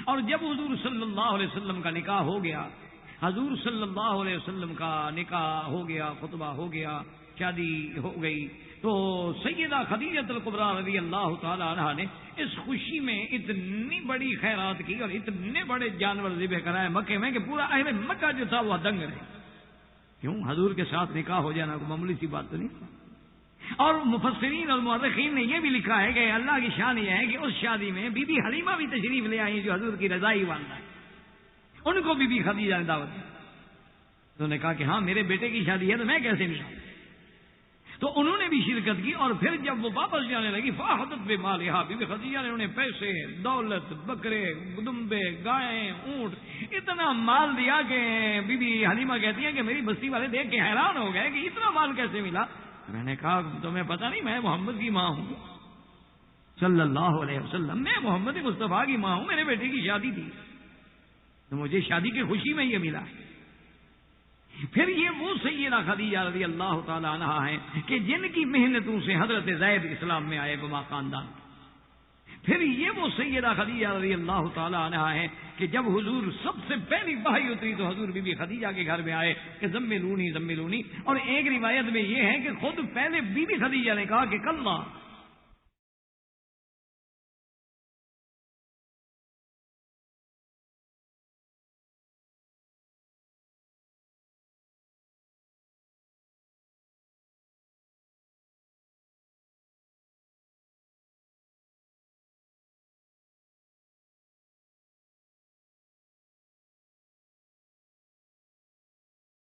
اور جب حضور صلی اللہ علیہ وسلم کا نکاح ہو گیا، حضور صلی اللہ علیہ وسلم کا نکاح ہو گیا، خطبہ ہو گیا، شادی ہو گئی، تو سیدہ خدیجہ الکبریٰ رضی اللہ تعالی عنہا نے اس خوشی میں اتنی بڑی خیرات کی اور اتنے بڑے جانور ذبح کرائے مکے میں کہ پورا اہل مکہ جو تھا وہ دنگ رہے۔ کیوں؟ حضور کے ساتھ نکاح ہو جانا کوئی معمولی سی بات تو نہیں۔ اور مفسرین اور مورخین نے یہ بھی لکھا ہے کہ اللہ کی شان یہ ہے کہ اس شادی میں بی بی حلیمہ بھی تشریف لے آئی جو حضور کی رضائی والدہ ہے، ان کو بی بی خدیجہ نے دعوت دی۔ انہوں نے کہا کہ ہاں میرے بیٹے کی شادی ہے تو میں کیسے نہیں آؤں؟ تو انہوں نے بھی شرکت کی، اور پھر جب وہ واپس جانے لگی فاحدت بمالہا، بی بی خدیجہ نے انہیں پیسے، دولت، بکرے، دمبے، گائیں، اونٹ، اتنا مال دیا کہ بی بی حلیمہ کہتی ہیں کہ میری بستی والے دیکھ کے حیران ہو گئے کہ اتنا مال کیسے ملا۔ میں نے کہا تمہیں پتہ نہیں میں محمد کی ماں ہوں صلی اللہ علیہ وسلم، میں محمد مصطفیٰ کی ماں ہوں، میرے بیٹے کی شادی تھی تو مجھے شادی کی خوشی میں یہ ملا۔ پھر یہ وہ سیدہ خدیجہ رضی اللہ تعالی عنہا ہیں کہ جن کی محنتوں سے حضرت زید اسلام میں آئے بما خاندان۔ پھر یہ وہ سیدہ خدیجہ رضی اللہ تعالی عنہا ہیں کہ جب حضور سب سے پہلی وحی اتری تو حضور بی بی خدیجہ کے گھر میں آئے کہ زملونی زملونی، اور ایک روایت میں یہ ہے کہ خود پہلے بی بی خدیجہ نے کہا کہ کلا